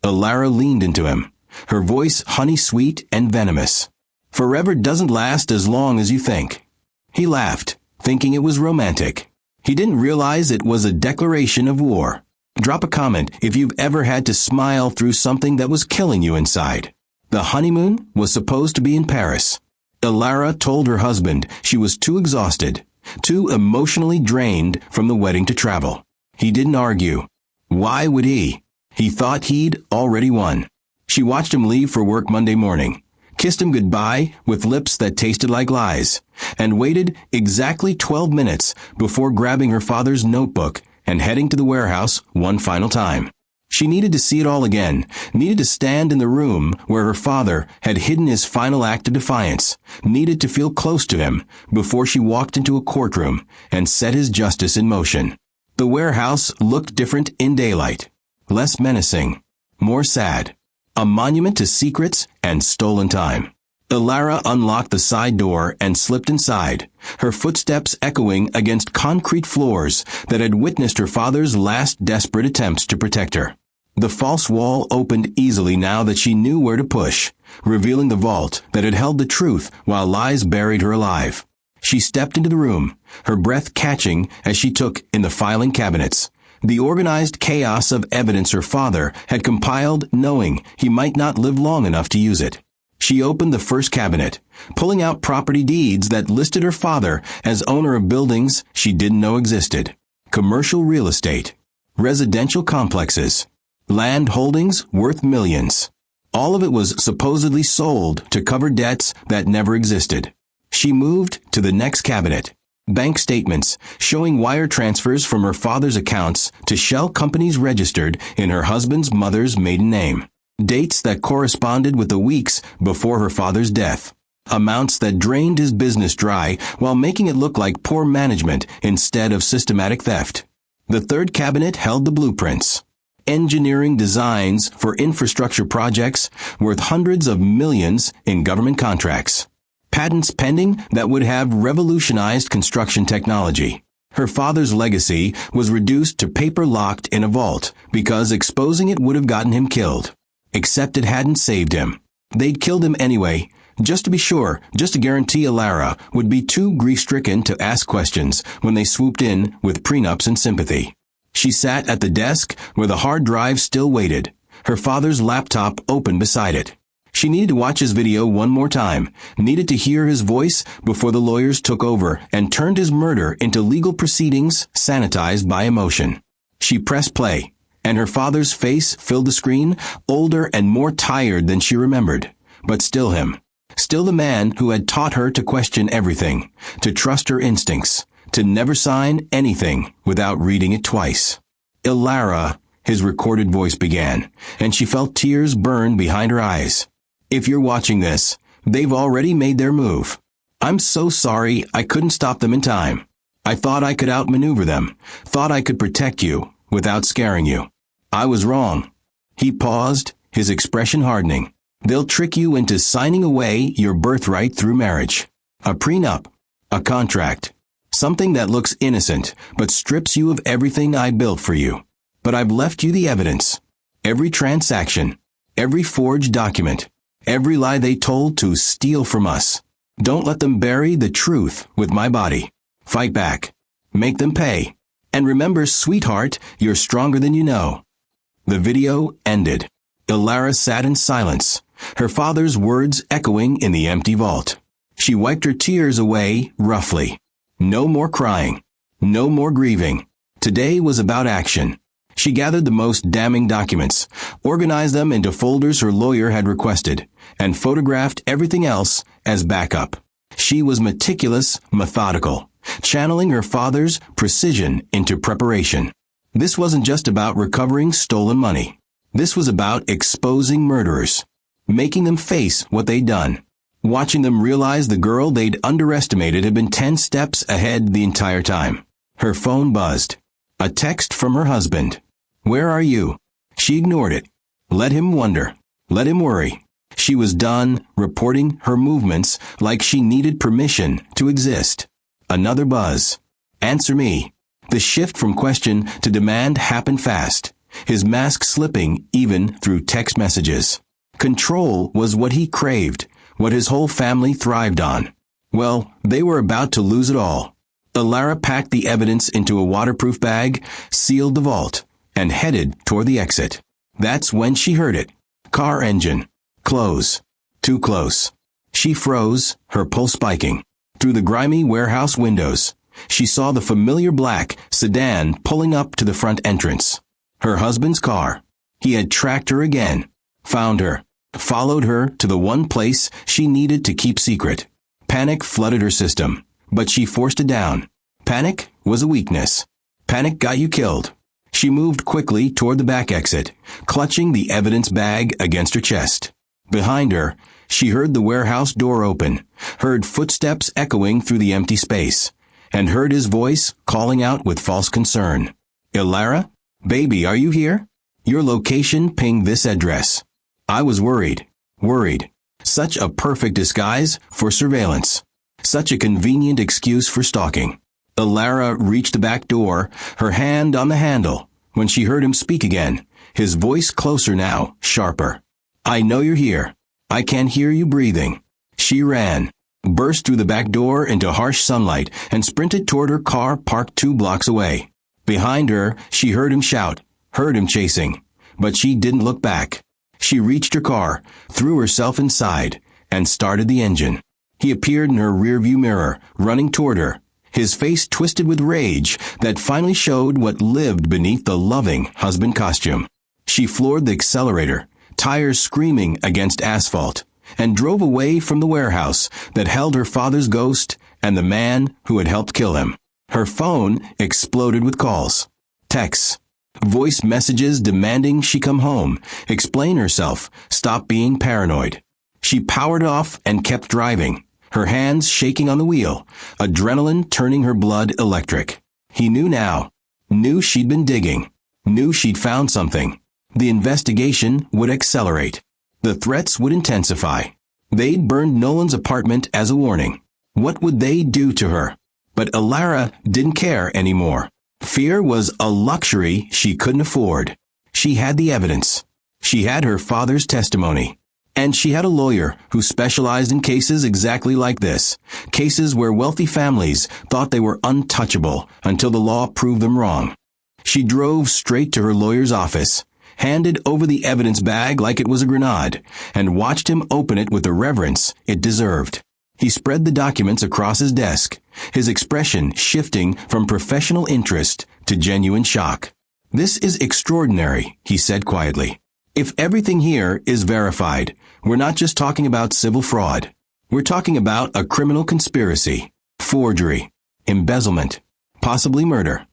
Alara leaned into him, her voice honey-sweet and venomous. "Forever doesn't last as long as you think." He laughed, thinking it was romantic. He didn't realize it was a declaration of war. Drop a comment if you've ever had to smile through something that was killing you inside. The honeymoon was supposed to be in Paris. Alara told her husband she was too exhausted, too emotionally drained from the wedding to travel. He didn't argue. Why would he? He thought he'd already won. She watched him leave for work Monday morning, kissed him goodbye with lips that tasted like lies, and waited exactly 12 minutes before grabbing her father's notebook and heading to the warehouse one final time. She needed to see it all again, needed to stand in the room where her father had hidden his final act of defiance, needed to feel close to him before she walked into a courtroom and set his justice in motion. The warehouse looked different in daylight, less menacing, more sad, a monument to secrets and stolen time. Alara unlocked the side door and slipped inside, her footsteps echoing against concrete floors that had witnessed her father's last desperate attempts to protect her. The false wall opened easily now that she knew where to push, revealing the vault that had held the truth while lies buried her alive. She stepped into the room, her breath catching as she took in the filing cabinets, the organized chaos of evidence her father had compiled knowing he might not live long enough to use it. She opened the first cabinet, pulling out property deeds that listed her father as owner of buildings she didn't know existed. Commercial real estate, residential complexes, land holdings worth millions. All of it was supposedly sold to cover debts that never existed. She moved to the next cabinet, Bank statements showing wire transfers from her father's accounts to shell companies registered in her husband's mother's maiden name. Dates that corresponded with the weeks before her father's death. Amounts that drained his business dry while making it look like poor management instead of systematic theft. The third cabinet held the blueprints. Engineering designs for infrastructure projects worth hundreds of millions in government contracts. Patents pending that would have revolutionized construction technology. Her father's legacy was reduced to paper locked in a vault because exposing it would have gotten him killed. Except it hadn't saved him. They'd killed him anyway, just to be sure, just to guarantee Alara would be too grief-stricken to ask questions when they swooped in with prenups and sympathy. She sat at the desk where the hard drive still waited, her father's laptop open beside it. She needed to watch his video one more time, needed to hear his voice before the lawyers took over and turned his murder into legal proceedings sanitized by emotion. She pressed play, and her father's face filled the screen, older and more tired than she remembered, but still him. Still the man who had taught her to question everything, to trust her instincts, to never sign anything without reading it twice. Ilara, his recorded voice began, and she felt tears burn behind her eyes. If you're watching this, they've already made their move. I'm so sorry I couldn't stop them in time. I thought I could outmaneuver them, thought I could protect you without scaring you. I was wrong. He paused, his expression hardening. They'll trick you into signing away your birthright through marriage. A prenup. A contract. Something that looks innocent, but strips you of everything I built for you. But I've left you the evidence. Every transaction. Every forged document. Every lie they told to steal from us. Don't let them bury the truth with my body. Fight back. Make them pay. And remember, sweetheart, you're stronger than you know. The video ended. Ilara sat in silence, her father's words echoing in the empty vault. She wiped her tears away roughly. No more crying. No more grieving. Today was about action. She gathered the most damning documents, organized them into folders her lawyer had requested, and photographed everything else as backup. She was meticulous, methodical, channeling her father's precision into preparation. This wasn't just about recovering stolen money. This was about exposing murderers, making them face what they'd done, watching them realize the girl they'd underestimated had been 10 steps ahead the entire time. Her phone buzzed. A text from her husband. Where are you? She ignored it. Let him wonder. Let him worry. She was done reporting her movements like she needed permission to exist. Another buzz. Answer me. The shift from question to demand happened fast, his mask slipping even through text messages. Control was what he craved, what his whole family thrived on. Well, they were about to lose it all. Ilara packed the evidence into a waterproof bag, sealed the vault, and headed toward the exit. That's when she heard it. Car engine. Close. Too close. She froze, her pulse spiking. Through the grimy warehouse windows, she saw the familiar black sedan pulling up to the front entrance. Her husband's car. He had tracked her again, found her, followed her to the one place she needed to keep secret. Panic flooded her system, but she forced it down. Panic was a weakness. Panic got you killed. She moved quickly toward the back exit, clutching the evidence bag against her chest. Behind her, she heard the warehouse door open, heard footsteps echoing through the empty space, and heard his voice calling out with false concern. Ilara? Baby, are you here? Your location pinged this address. I was worried. Worried. Such a perfect disguise for surveillance. Such a convenient excuse for stalking. Ilara reached the back door, her hand on the handle, when she heard him speak again, his voice closer now, sharper. I know you're here. I can hear you breathing. She ran, burst through the back door into harsh sunlight, and sprinted toward her car parked 2 blocks away. Behind her, she heard him shout, heard him chasing. But she didn't look back. She reached her car, threw herself inside, and started the engine. He appeared in her rearview mirror, running toward her, his face twisted with rage that finally showed what lived beneath the loving husband costume. She floored the accelerator, tires screaming against asphalt, and drove away from the warehouse that held her father's ghost and the man who had helped kill him. Her phone exploded with calls, texts, voice messages demanding she come home, explain herself, stop being paranoid. She powered off and kept driving, her hands shaking on the wheel, adrenaline turning her blood electric. He knew now, knew she'd been digging, knew she'd found something. The investigation would accelerate. The threats would intensify. They'd burned Nolan's apartment as a warning. What would they do to her? But Alara didn't care anymore. Fear was a luxury she couldn't afford. She had the evidence. She had her father's testimony. And she had a lawyer who specialized in cases exactly like this. Cases where wealthy families thought they were untouchable until the law proved them wrong. She drove straight to her lawyer's office, handed over the evidence bag like it was a grenade, and watched him open it with the reverence it deserved. He spread the documents across his desk, his expression shifting from professional interest to genuine shock. "This is extraordinary," he said quietly. "If everything here is verified, we're not just talking about civil fraud. We're talking about a criminal conspiracy, forgery, embezzlement, possibly murder."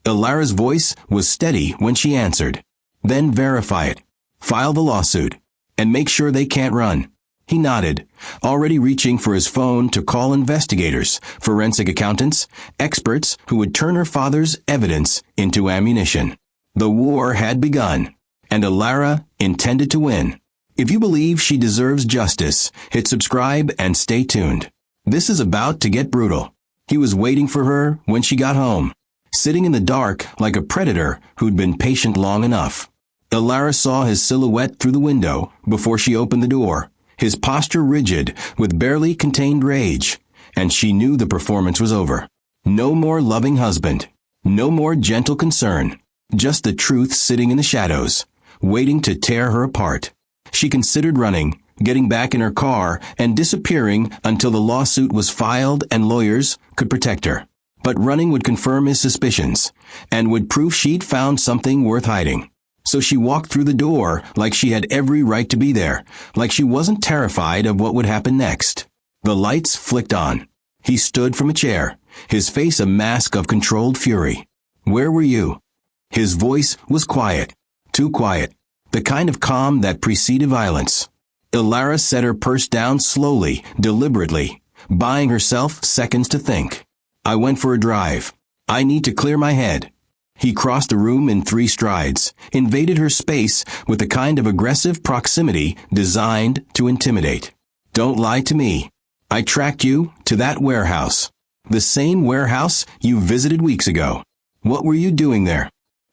Alara's voice was steady when she answered. "Then verify it. File the lawsuit. And make sure they can't run." He nodded, already reaching for his phone to call investigators, forensic accountants, experts who would turn her father's evidence into ammunition. The war had begun, and Alara intended to win. If you believe she deserves justice, hit subscribe and stay tuned. This is about to get brutal. He was waiting for her when she got home, sitting in the dark like a predator who'd been patient long enough. Alara saw his silhouette through the window before she opened the door, his posture rigid with barely contained rage, and she knew the performance was over. No more loving husband, no more gentle concern, just the truth sitting in the shadows, waiting to tear her apart. She considered running, getting back in her car, and disappearing until the lawsuit was filed and lawyers could protect her. But running would confirm his suspicions, and would prove she'd found something worth hiding. So she walked through the door like she had every right to be there, like she wasn't terrified of what would happen next. The lights flicked on. He stood from a chair, his face a mask of controlled fury. "Where were you?" His voice was quiet, too quiet, the kind of calm that preceded violence. Alara set her purse down slowly, deliberately, buying herself seconds to think. "I went for a drive. I need to clear my head." He crossed the room in 3 strides, invaded her space with the kind of aggressive proximity designed to intimidate. "Don't lie to me. I tracked you to that warehouse. The same warehouse you visited weeks ago. What were you doing there?"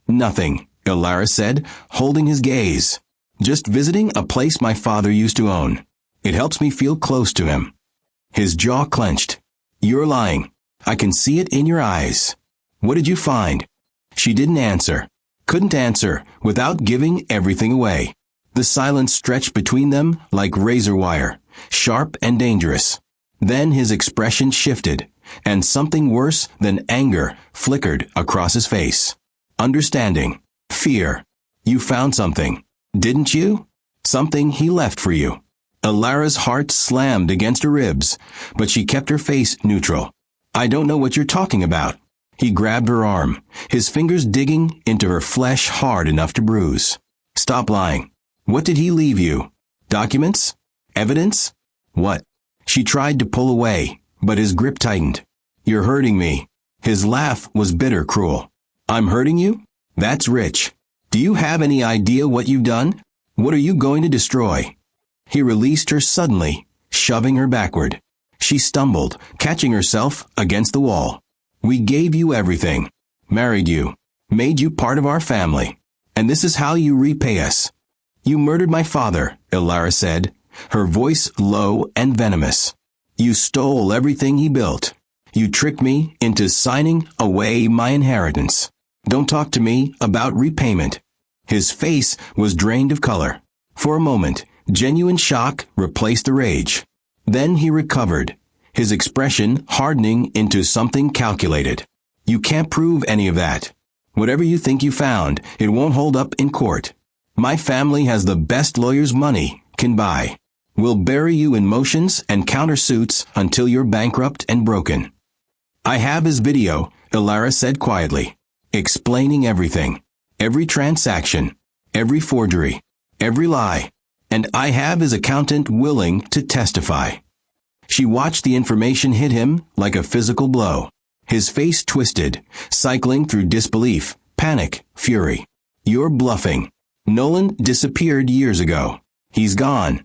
"Nothing," Alara said, holding his gaze. "Just visiting a place my father used to own. It helps me feel close to him." His jaw clenched. "You're lying. I can see it in your eyes. What did you find?" She didn't answer. Couldn't answer without giving everything away. The silence stretched between them like razor wire, sharp and dangerous. Then his expression shifted, and something worse than anger flickered across his face. Understanding. Fear. "You found something, didn't you? Something he left for you." Alara's heart slammed against her ribs, but she kept her face neutral. "I don't know what you're talking about." He grabbed her arm, his fingers digging into her flesh hard enough to bruise. "Stop lying. What did he leave you? Documents? Evidence? What?" She tried to pull away, but his grip tightened. "You're hurting me." His laugh was bitter, cruel. "I'm hurting you? That's rich. Do you have any idea what you've done? What are you going to destroy?" He released her suddenly, shoving her backward. She stumbled, catching herself against the wall. "We gave you everything, married you, made you part of our family, and this is how you repay us." "You murdered my father," Alara said, her voice low and venomous. "You stole everything he built. You tricked me into signing away my inheritance. Don't talk to me about repayment." His face was drained of color. For a moment, genuine shock replaced the rage. Then he recovered, his expression hardening into something calculated. "You can't prove any of that. Whatever you think you found, it won't hold up in court. My family has the best lawyers money can buy. We'll bury you in motions and countersuits until you're bankrupt and broken. I have his video, Ilara said quietly, explaining everything, every transaction, every forgery, every lie, and I have his accountant willing to testify. She watched the information hit him like a physical blow. His face twisted, cycling through disbelief, panic, fury. You're bluffing. Nolan disappeared years ago. He's gone.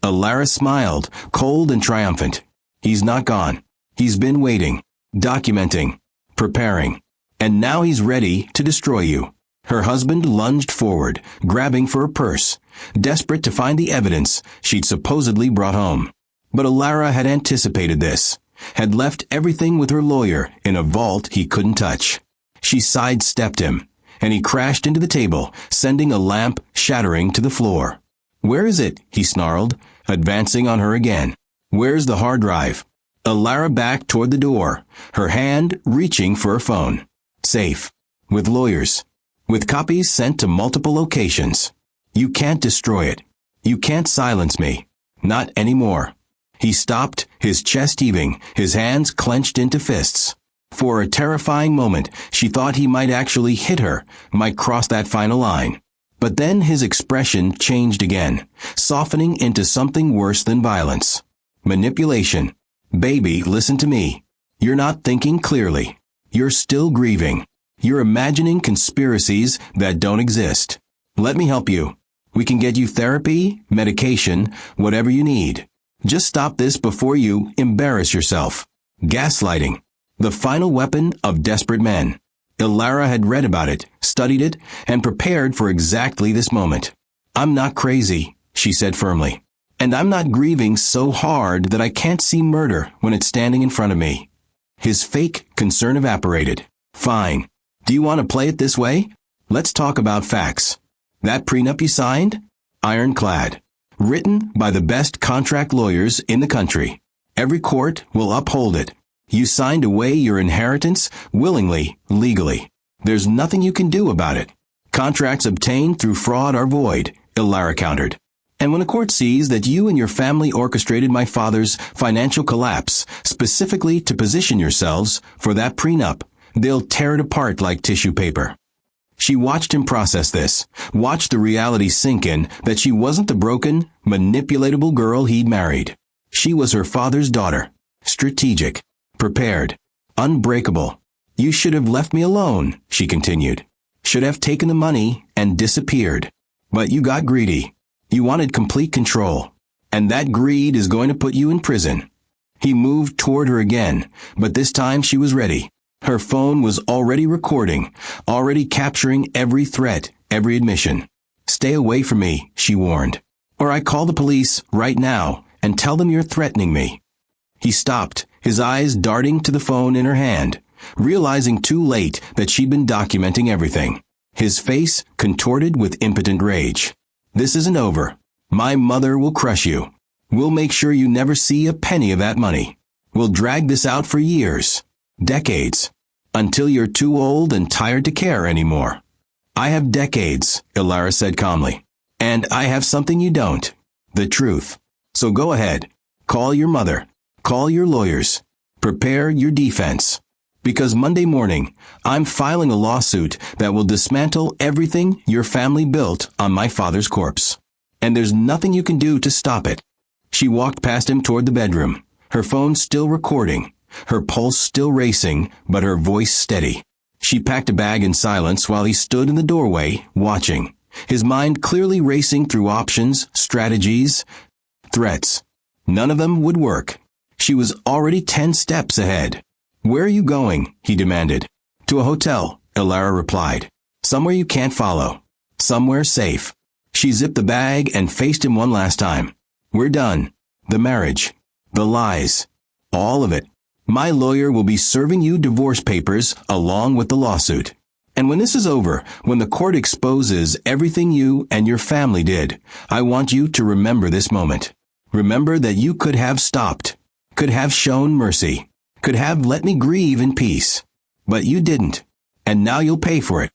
Ilara smiled, cold and triumphant. He's not gone. He's been waiting, documenting, preparing. And now he's ready to destroy you. Her husband lunged forward, grabbing for a purse, desperate to find the evidence she'd supposedly brought home. But Ilara had anticipated this, had left everything with her lawyer in a vault he couldn't touch. She sidestepped him, and he crashed into the table, sending a lamp shattering to the floor. Where is it? He snarled, advancing on her again. Where's the hard drive? Ilara backed toward the door, her hand reaching for her phone. Safe. With lawyers. With copies sent to multiple locations. You can't destroy it. You can't silence me. Not anymore. He stopped, his chest heaving, his hands clenched into fists. For a terrifying moment, she thought he might actually hit her, might cross that final line. But then his expression changed again, softening into something worse than violence. Manipulation. Baby, listen to me. You're not thinking clearly. You're still grieving. You're imagining conspiracies that don't exist. Let me help you. We can get you therapy, medication, whatever you need. Just stop this before you embarrass yourself. Gaslighting. The final weapon of desperate men. Ilara had read about it, studied it, and prepared for exactly this moment. I'm not crazy, she said firmly. And I'm not grieving so hard that I can't see murder when it's standing in front of me. His fake concern evaporated. Fine. Do you want to play it this way? Let's talk about facts. That prenup you signed? Ironclad. Written by the best contract lawyers in the country. Every court will uphold it. You signed away your inheritance willingly, legally. There's nothing you can do about it. Contracts obtained through fraud are void, Ilara countered. And when a court sees that you and your family orchestrated my father's financial collapse, specifically to position yourselves for that prenup, they'll tear it apart like tissue paper. She watched him process this, watched the reality sink in that she wasn't the broken, manipulatable girl he'd married. She was her father's daughter. Strategic. Prepared. Unbreakable. You should have left me alone, she continued. Should have taken the money and disappeared. But you got greedy. You wanted complete control. And that greed is going to put you in prison. He moved toward her again, but this time she was ready. Her phone was already recording, already capturing every threat, every admission. Stay away from me, she warned. Or I call the police right now and tell them you're threatening me. He stopped, his eyes darting to the phone in her hand, realizing too late that she'd been documenting everything. His face contorted with impotent rage. This isn't over. My mother will crush you. We'll make sure you never see a penny of that money. We'll drag this out for years. Decades. Until you're too old and tired to care anymore. I have decades, Ilara said calmly. And I have something you don't. The truth. So go ahead. Call your mother. Call your lawyers. Prepare your defense. Because Monday morning, I'm filing a lawsuit that will dismantle everything your family built on my father's corpse. And there's nothing you can do to stop it. She walked past him toward the bedroom, her phone still recording, her pulse still racing, but her voice steady. She packed a bag in silence while he stood in the doorway, watching, his mind clearly racing through options, strategies, threats. None of them would work. She was already 10 steps ahead. Where are you going? He demanded. To a hotel, Ilara replied. Somewhere you can't follow. Somewhere safe. She zipped the bag and faced him one last time. We're done. The marriage. The lies. All of it. My lawyer will be serving you divorce papers along with the lawsuit. And when this is over, when the court exposes everything you and your family did, I want you to remember this moment. Remember that you could have stopped, could have shown mercy, could have let me grieve in peace. But you didn't. And now you'll pay for it.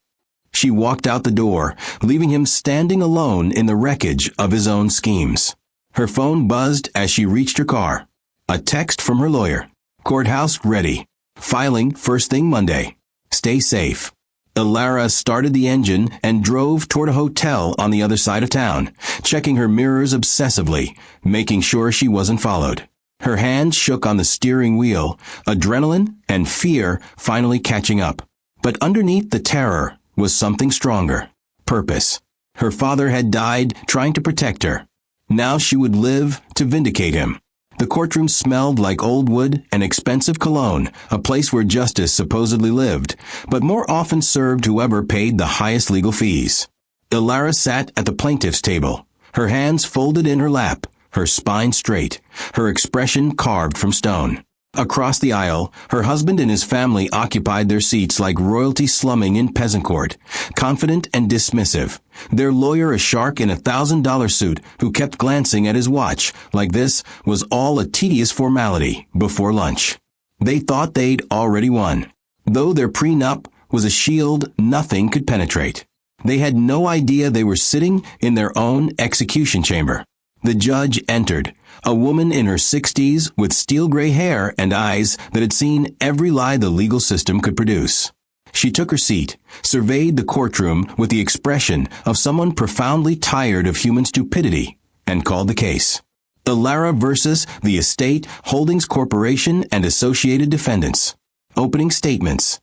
She walked out the door, leaving him standing alone in the wreckage of his own schemes. Her phone buzzed as she reached her car. A text from her lawyer. Courthouse ready. Filing first thing Monday. Stay safe. Ilara started the engine and drove toward a hotel on the other side of town, checking her mirrors obsessively, making sure she wasn't followed. Her hands shook on the steering wheel, adrenaline and fear finally catching up. But underneath the terror was something stronger. Purpose. Her father had died trying to protect her. Now she would live to vindicate him. The courtroom smelled like old wood and expensive cologne, a place where justice supposedly lived, but more often served whoever paid the highest legal fees. Ilara sat at the plaintiff's table, her hands folded in her lap, her spine straight, her expression carved from stone. Across the aisle, her husband and his family occupied their seats like royalty slumming in peasant court, confident and dismissive. Their lawyer a shark in $1,000 suit who kept glancing at his watch like this was all a tedious formality before lunch. They thought they'd already won, though their prenup was a shield nothing could penetrate. They had no idea they were sitting in their own execution chamber. The judge entered, a woman in her 60s with steel gray hair and eyes that had seen every lie the legal system could produce. She took her seat, surveyed the courtroom with the expression of someone profoundly tired of human stupidity, and called the case. Ilara versus the Estate Holdings Corporation and Associated Defendants. Opening statements.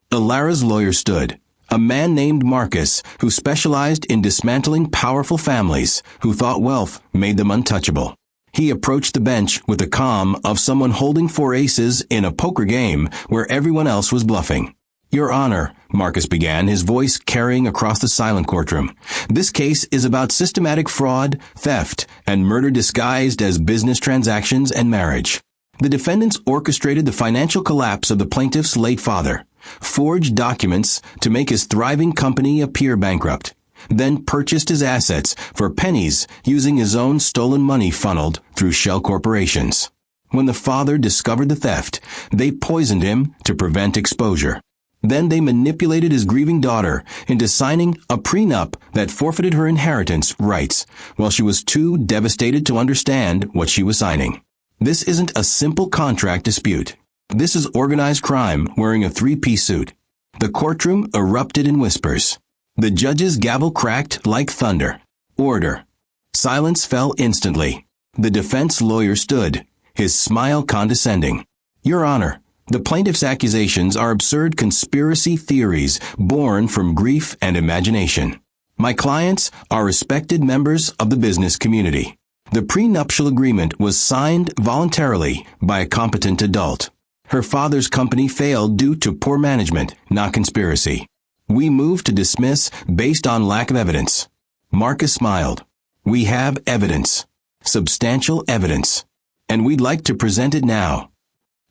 Ilara's lawyer stood. A man named Marcus, who specialized in dismantling powerful families who thought wealth made them untouchable. He approached the bench with the calm of someone holding 4 aces in a poker game where everyone else was bluffing. Your Honor, Marcus began, his voice carrying across the silent courtroom. This case is about systematic fraud, theft, and murder disguised as business transactions and marriage. The defendants orchestrated the financial collapse of the plaintiff's late father, forged documents to make his thriving company appear bankrupt, then purchased his assets for pennies using his own stolen money funneled through shell corporations. When the father discovered the theft, they poisoned him to prevent exposure. Then they manipulated his grieving daughter into signing a prenup that forfeited her inheritance rights while she was too devastated to understand what she was signing. This isn't a simple contract dispute. This is organized crime wearing a 3-piece suit. The courtroom erupted in whispers. The judge's gavel cracked like thunder. Order. Silence fell instantly. The defense lawyer stood, his smile condescending. Your Honor, the plaintiff's accusations are absurd conspiracy theories born from grief and imagination. My clients are respected members of the business community. The prenuptial agreement was signed voluntarily by a competent adult. Her father's company failed due to poor management, not conspiracy. We move to dismiss based on lack of evidence. Marcus smiled. We have evidence. Substantial evidence. And we'd like to present it now.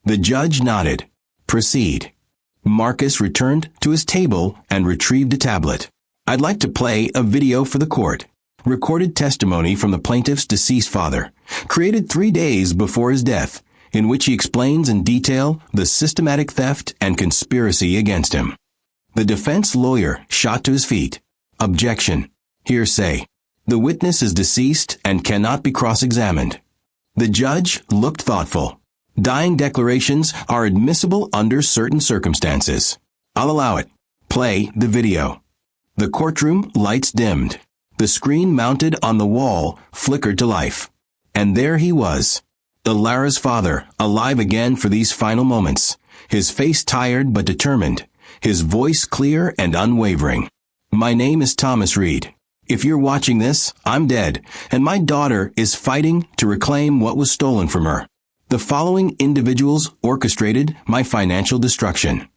The judge nodded. Proceed. Marcus returned to his table and retrieved a tablet. I'd like to play a video for the court. Recorded testimony from the plaintiff's deceased father, created 3 days before his death, in which he explains in detail the systematic theft and conspiracy against him. The defense lawyer shot to his feet. Objection. Hearsay. The witness is deceased and cannot be cross-examined. The judge looked thoughtful. Dying declarations are admissible under certain circumstances. I'll allow it. Play the video. The courtroom lights dimmed. The screen mounted on the wall flickered to life. And there he was. Ilara's father, alive again for these final moments. His face tired but determined. His voice clear and unwavering. My name is Thomas Reed. If you're watching this, I'm dead, and my daughter is fighting to reclaim what was stolen from her. The following individuals orchestrated my financial destruction.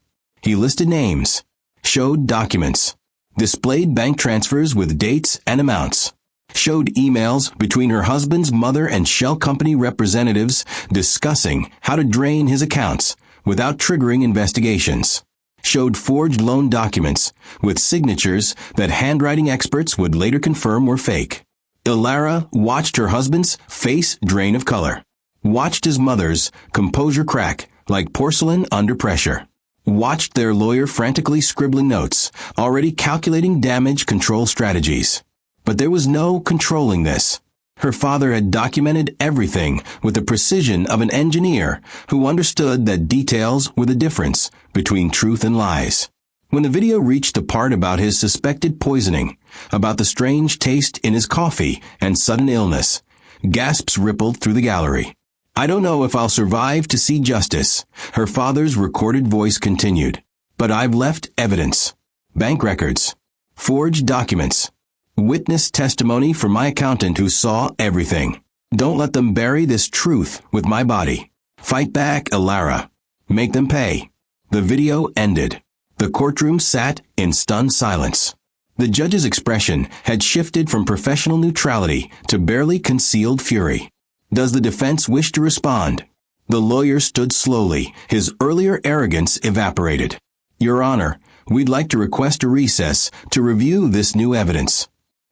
He listed names, showed documents, displayed bank transfers with dates and amounts, showed emails between her husband's mother and shell company representatives discussing how to drain his accounts without triggering investigations, showed forged loan documents with signatures that handwriting experts would later confirm were fake. Ilara watched her husband's face drain of color, watched his mother's composure crack like porcelain under pressure, watched their lawyer frantically scribbling notes, already calculating damage control strategies. But there was no controlling this. Her father had documented everything with the precision of an engineer who understood that details were the difference between truth and lies. When the video reached the part about his suspected poisoning, about the strange taste in his coffee and sudden illness, gasps rippled through the gallery. "I don't know if I'll survive to see justice," her father's recorded voice continued. "But I've left evidence. Bank records. Forged documents. Witness testimony from my accountant who saw everything. Don't let them bury this truth with my body. Fight back, Alara. Make them pay." The video ended. The courtroom sat in stunned silence. The judge's expression had shifted from professional neutrality to barely concealed fury. "Does the defense wish to respond?" The lawyer stood slowly, his earlier arrogance evaporated. "Your Honor, we'd like to request a recess to review this new evidence."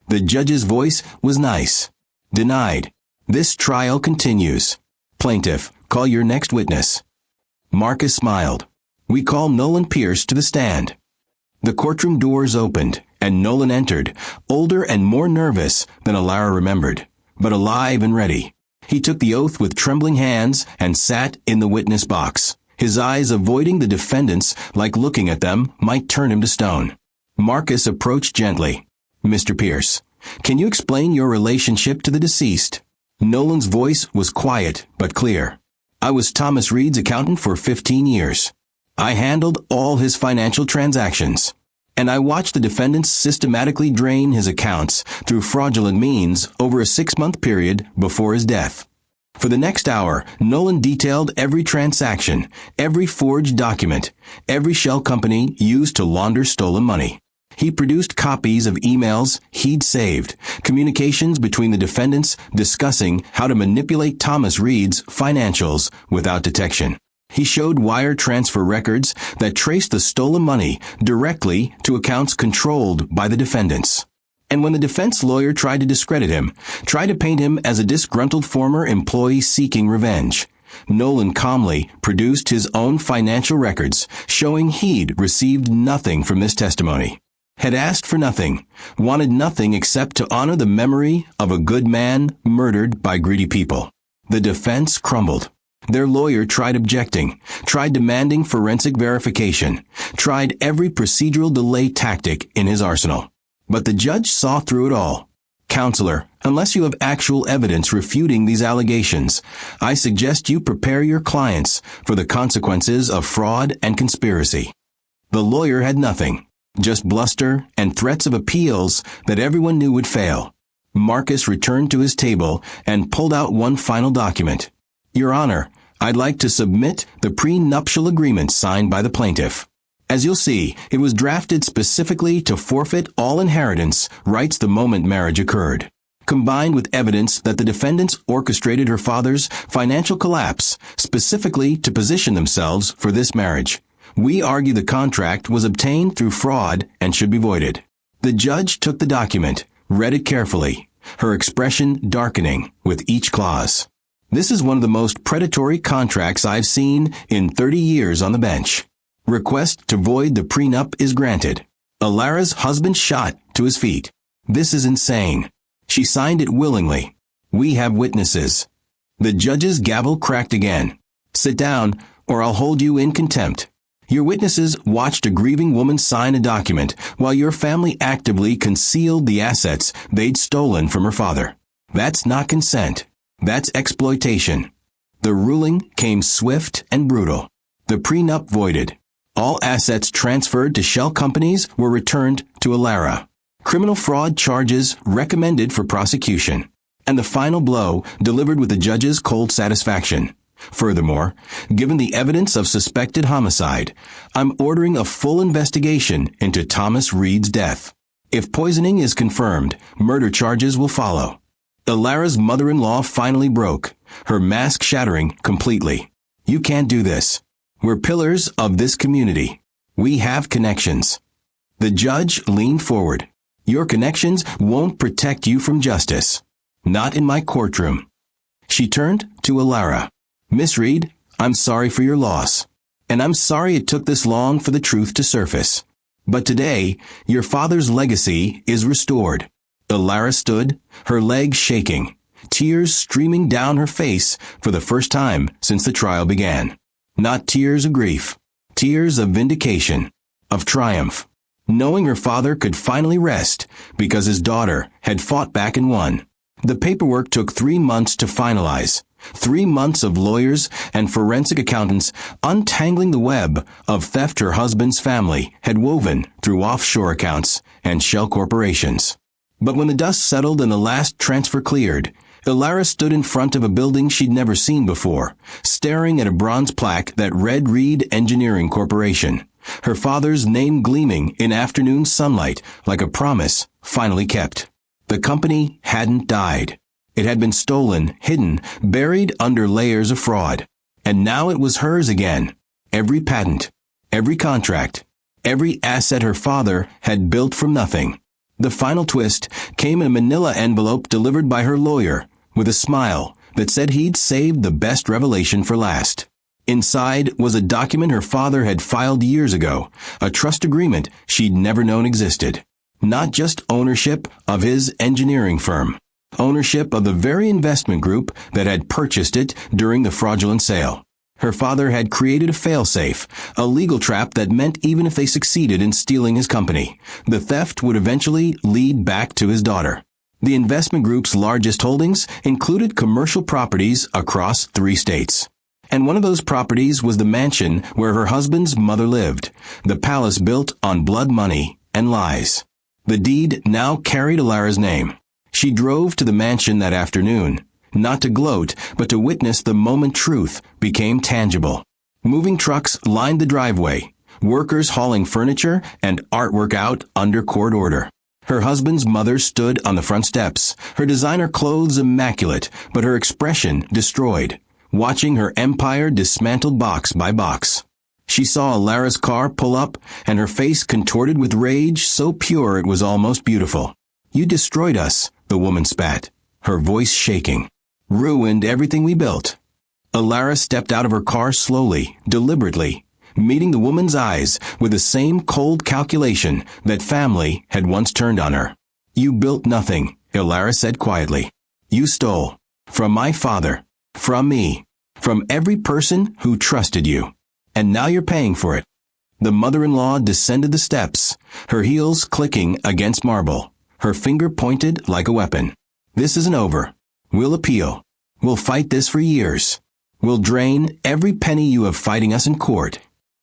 The judge's voice was nice. "Denied. This trial continues. Plaintiff, call your next witness." Marcus smiled. "We call Nolan Pierce to the stand." The courtroom doors opened, and Nolan entered, older and more nervous than Alara remembered, but alive and ready. He took the oath with trembling hands and sat in the witness box, his eyes avoiding the defendants like looking at them might turn him to stone. Marcus approached gently. "Mr. Pierce, can you explain your relationship to the deceased?" Nolan's voice was quiet but clear. "I was Thomas Reed's accountant for 15 years. I handled all his financial transactions, and I watched the defendants systematically drain his accounts through fraudulent means over a 6-month period before his death." For the next hour, Nolan detailed every transaction, every forged document, every shell company used to launder stolen money. He produced copies of emails he'd saved, communications between the defendants discussing how to manipulate Thomas Reed's financials without detection. He showed wire transfer records that traced the stolen money directly to accounts controlled by the defendants. And when the defense lawyer tried to discredit him, tried to paint him as a disgruntled former employee seeking revenge, Nolan calmly produced his own financial records showing he'd received nothing from this testimony. Had asked for nothing, wanted nothing except to honor the memory of a good man murdered by greedy people. The defense crumbled. Their lawyer tried objecting, tried demanding forensic verification, tried every procedural delay tactic in his arsenal. But the judge saw through it all. "Counselor, unless you have actual evidence refuting these allegations, I suggest you prepare your clients for the consequences of fraud and conspiracy." The lawyer had nothing. Just bluster and threats of appeals that everyone knew would fail. Marcus returned to his table and pulled out one final document. "Your Honor, I'd like to submit the prenuptial agreement signed by the plaintiff. As you'll see, it was drafted specifically to forfeit all inheritance rights the moment marriage occurred, combined with evidence that the defendants orchestrated her father's financial collapse specifically to position themselves for this marriage. We argue the contract was obtained through fraud and should be voided." The judge took the document, read it carefully, her expression darkening with each clause. "This is one of the most predatory contracts I've seen in 30 years on the bench. Request to void the prenup is granted." Alara's husband shot to his feet. "This is insane. She signed it willingly. We have witnesses." The judge's gavel cracked again. "Sit down, or I'll hold you in contempt. Your witnesses watched a grieving woman sign a document while your family actively concealed the assets they'd stolen from her father. That's not consent. That's exploitation." The ruling came swift and brutal. The prenup voided. All assets transferred to shell companies were returned to Alara. Criminal fraud charges recommended for prosecution. And the final blow delivered with the judge's cold satisfaction. Furthermore, given the evidence of suspected homicide, I'm ordering a full investigation into Thomas Reed's death. If poisoning is confirmed, murder charges will follow. Alara's mother-in-law finally broke, her mask shattering completely. "You can't do this. We're pillars of this community. We have connections." The judge leaned forward. "Your connections won't protect you from justice. Not in my courtroom." She turned to Alara. "Miss Reed, I'm sorry for your loss. And I'm sorry it took this long for the truth to surface. But today, your father's legacy is restored." Alara stood, her legs shaking. tears streaming down her face for the first time since the trial began. Not tears of grief, tears of vindication, of triumph, knowing her father could finally rest because his daughter had fought back and won. The paperwork took 3 months to finalize. 3 months of lawyers and forensic accountants untangling the web of theft her husband's family had woven through offshore accounts and shell corporations. But when the dust settled and the last transfer cleared, Ilara stood in front of a building she'd never seen before, staring at a bronze plaque that read Reed Engineering Corporation, her father's name gleaming in afternoon sunlight like a promise finally kept. The company hadn't died. It had been stolen, hidden, buried under layers of fraud. And now it was hers again. Every patent, every contract, every asset her father had built from nothing. The final twist came in a manila envelope delivered by her lawyer, with a smile that said he'd saved the best revelation for last. Inside was a document her father had filed years ago, a trust agreement she'd never known existed. Not just ownership of his engineering firm. Ownership of the very investment group that had purchased it during the fraudulent sale. Her father had created a failsafe, a legal trap that meant even if they succeeded in stealing his company, the theft would eventually lead back to his daughter. The investment group's largest holdings included commercial properties across 3 states. And one of those properties was the mansion where her husband's mother lived, the palace built on blood money and lies. The deed now carried Ilara's name. She drove to the mansion that afternoon, not to gloat, but to witness the moment truth became tangible. Moving trucks lined the driveway, workers hauling furniture and artwork out under court order. Her husband's mother stood on the front steps, her designer clothes immaculate, but her expression destroyed, watching her empire dismantled box by box. She saw Ilara's car pull up, and her face contorted with rage so pure it was almost beautiful. "You destroyed us," the woman spat, her voice shaking. "Ruined everything we built." Ilara stepped out of her car slowly, deliberately, meeting the woman's eyes with the same cold calculation that family had once turned on her. "You built nothing," Ilara said quietly. "You stole. From my father. From me. From every person who trusted you. And now you're paying for it." The mother-in-law descended the steps, her heels clicking against marble, her finger pointed like a weapon. "This isn't over. We'll appeal. We'll fight this for years. We'll drain every penny you have fighting us in court."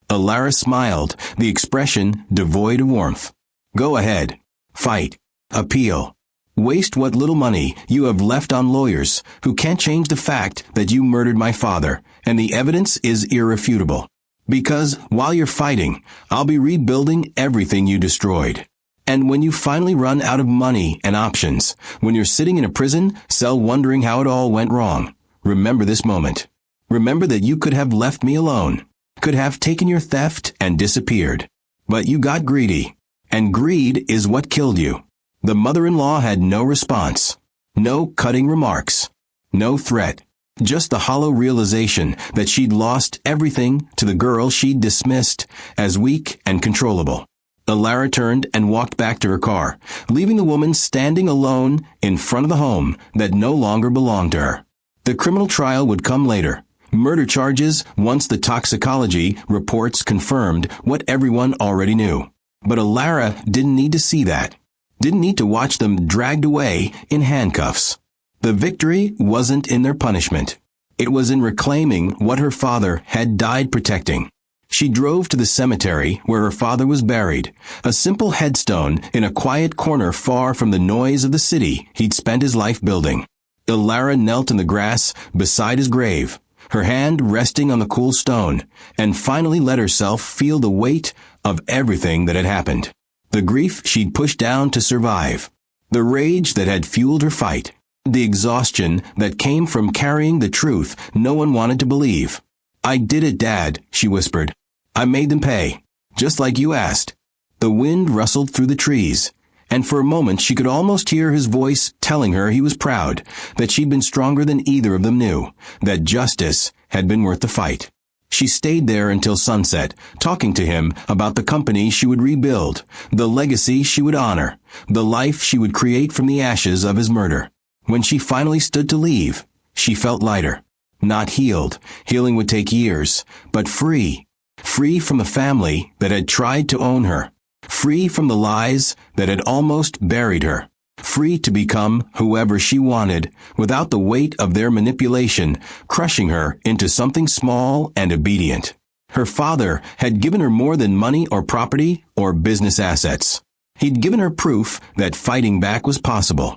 Ilara smiled, the expression devoid of warmth. "Go ahead. Fight. Appeal. Waste what little money you have left on lawyers who can't change the fact that you murdered my father, and the evidence is irrefutable. Because while you're fighting, I'll be rebuilding everything you destroyed. And when you finally run out of money and options, when you're sitting in a prison cell wondering how it all went wrong, remember this moment. Remember that you could have left me alone, could have taken your theft and disappeared. But you got greedy, and greed is what killed you." The mother-in-law had no response, no cutting remarks, no threat, just the hollow realization that she'd lost everything to the girl she'd dismissed as weak and controllable. Ilara turned and walked back to her car, leaving the woman standing alone in front of the home that no longer belonged to her. The criminal trial would come later. Murder charges once the toxicology reports confirmed what everyone already knew. But Ilara didn't need to see that. Didn't need to watch them dragged away in handcuffs. The victory wasn't in their punishment. It was in reclaiming what her father had died protecting. She drove to the cemetery where her father was buried, a simple headstone in a quiet corner far from the noise of the city he'd spent his life building. Ilara knelt in the grass beside his grave, her hand resting on the cool stone, and finally let herself feel the weight of everything that had happened. The grief she'd pushed down to survive, the rage that had fueled her fight, the exhaustion that came from carrying the truth no one wanted to believe. "I did it, Dad," she whispered. "I made them pay, just like you asked." The wind rustled through the trees, and for a moment she could almost hear his voice telling her he was proud, that she'd been stronger than either of them knew, that justice had been worth the fight. She stayed there until sunset, talking to him about the company she would rebuild, the legacy she would honor, the life she would create from the ashes of his murder. When she finally stood to leave, she felt lighter. Not healed, healing would take years, but free. Free from the family that had tried to own her. Free from the lies that had almost buried her. Free to become whoever she wanted without the weight of their manipulation crushing her into something small and obedient. Her father had given her more than money or property or business assets. He'd given her proof that fighting back was possible.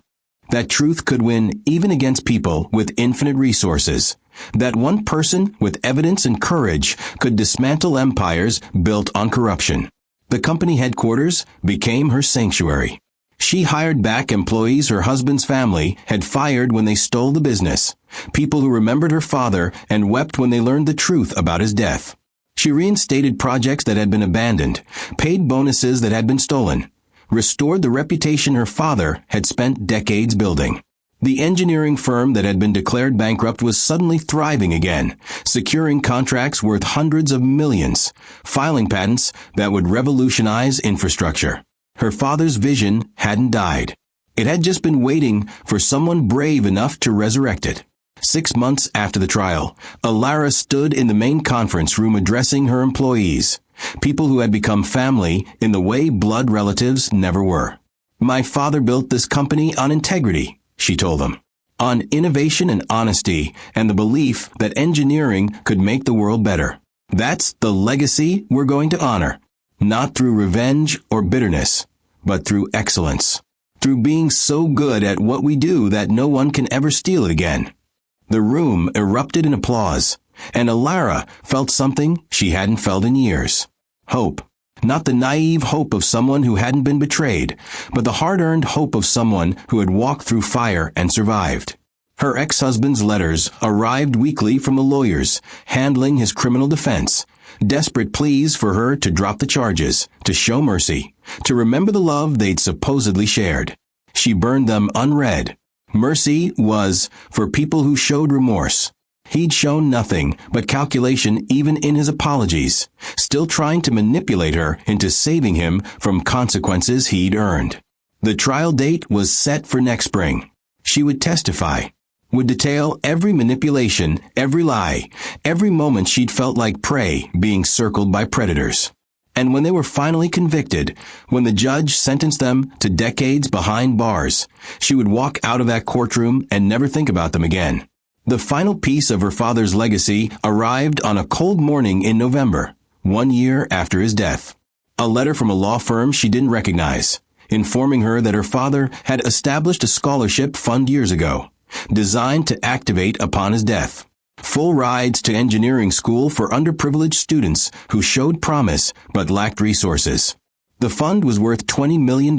That truth could win even against people with infinite resources. That one person with evidence and courage could dismantle empires built on corruption. The company headquarters became her sanctuary. She hired back employees her husband's family had fired when they stole the business, people who remembered her father and wept when they learned the truth about his death. She reinstated projects that had been abandoned, paid bonuses that had been stolen, restored the reputation her father had spent decades building. The engineering firm that had been declared bankrupt was suddenly thriving again, securing contracts worth hundreds of millions, filing patents that would revolutionize infrastructure. Her father's vision hadn't died. It had just been waiting for someone brave enough to resurrect it. 6 months after the trial, Alara stood in the main conference room addressing her employees, people who had become family in the way blood relatives never were. "My father built this company on integrity," she told them, "on innovation and honesty and the belief that engineering could make the world better. That's the legacy we're going to honor, not through revenge or bitterness, but through excellence, through being so good at what we do that no one can ever steal it again." The room erupted in applause, and Alara felt something she hadn't felt in years. Hope. Not the naive hope of someone who hadn't been betrayed, but the hard-earned hope of someone who had walked through fire and survived. Her ex-husband's letters arrived weekly from the lawyers, handling his criminal defense, desperate pleas for her to drop the charges, to show mercy, to remember the love they'd supposedly shared. She burned them unread. Mercy was for people who showed remorse. He'd shown nothing but calculation even in his apologies, still trying to manipulate her into saving him from consequences he'd earned. The trial date was set for next spring. She would testify, would detail every manipulation, every lie, every moment she'd felt like prey being circled by predators. And when they were finally convicted, when the judge sentenced them to decades behind bars, she would walk out of that courtroom and never think about them again. The final piece of her father's legacy arrived on a cold morning in November, 1 year after his death. A letter from a law firm she didn't recognize, informing her that her father had established a scholarship fund years ago, designed to activate upon his death. Full rides to engineering school for underprivileged students who showed promise but lacked resources. The fund was worth $20 million,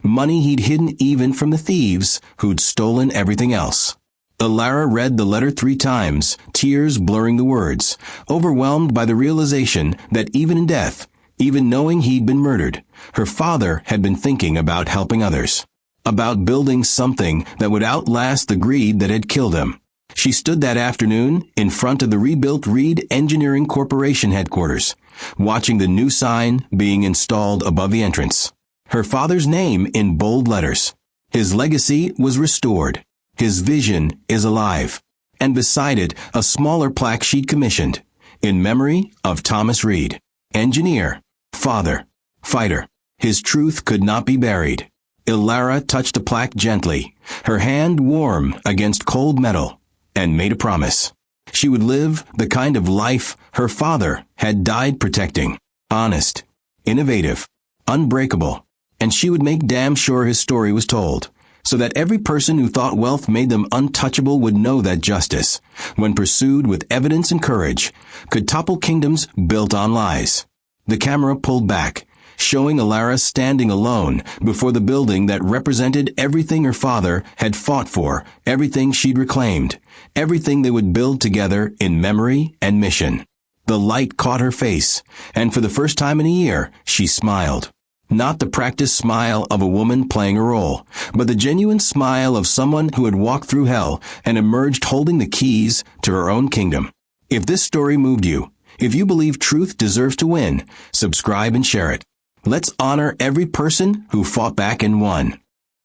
money he'd hidden even from the thieves who'd stolen everything else. Alara read the letter 3 times, tears blurring the words, overwhelmed by the realization that even in death, even knowing he'd been murdered, her father had been thinking about helping others, about building something that would outlast the greed that had killed him. She stood that afternoon in front of the rebuilt Reed Engineering Corporation headquarters, watching the new sign being installed above the entrance. Her father's name in bold letters. His legacy was restored. His vision is alive. And beside it, a smaller plaque she'd commissioned, in memory of Thomas Reed. Engineer, father, fighter. His truth could not be buried. Alara touched the plaque gently, her hand warm against cold metal, and made a promise. She would live the kind of life her father had died protecting. Honest, innovative, unbreakable. And she would make damn sure his story was told, so that every person who thought wealth made them untouchable would know that justice, when pursued with evidence and courage, could topple kingdoms built on lies. The camera pulled back, showing Alara standing alone before the building that represented everything her father had fought for, everything she'd reclaimed, everything they would build together in memory and mission. The light caught her face, and for the first time in a year, she smiled. Not the practiced smile of a woman playing a role, but the genuine smile of someone who had walked through hell and emerged holding the keys to her own kingdom. If this story moved you, if you believe truth deserves to win, subscribe and share it. Let's honor every person who fought back and won.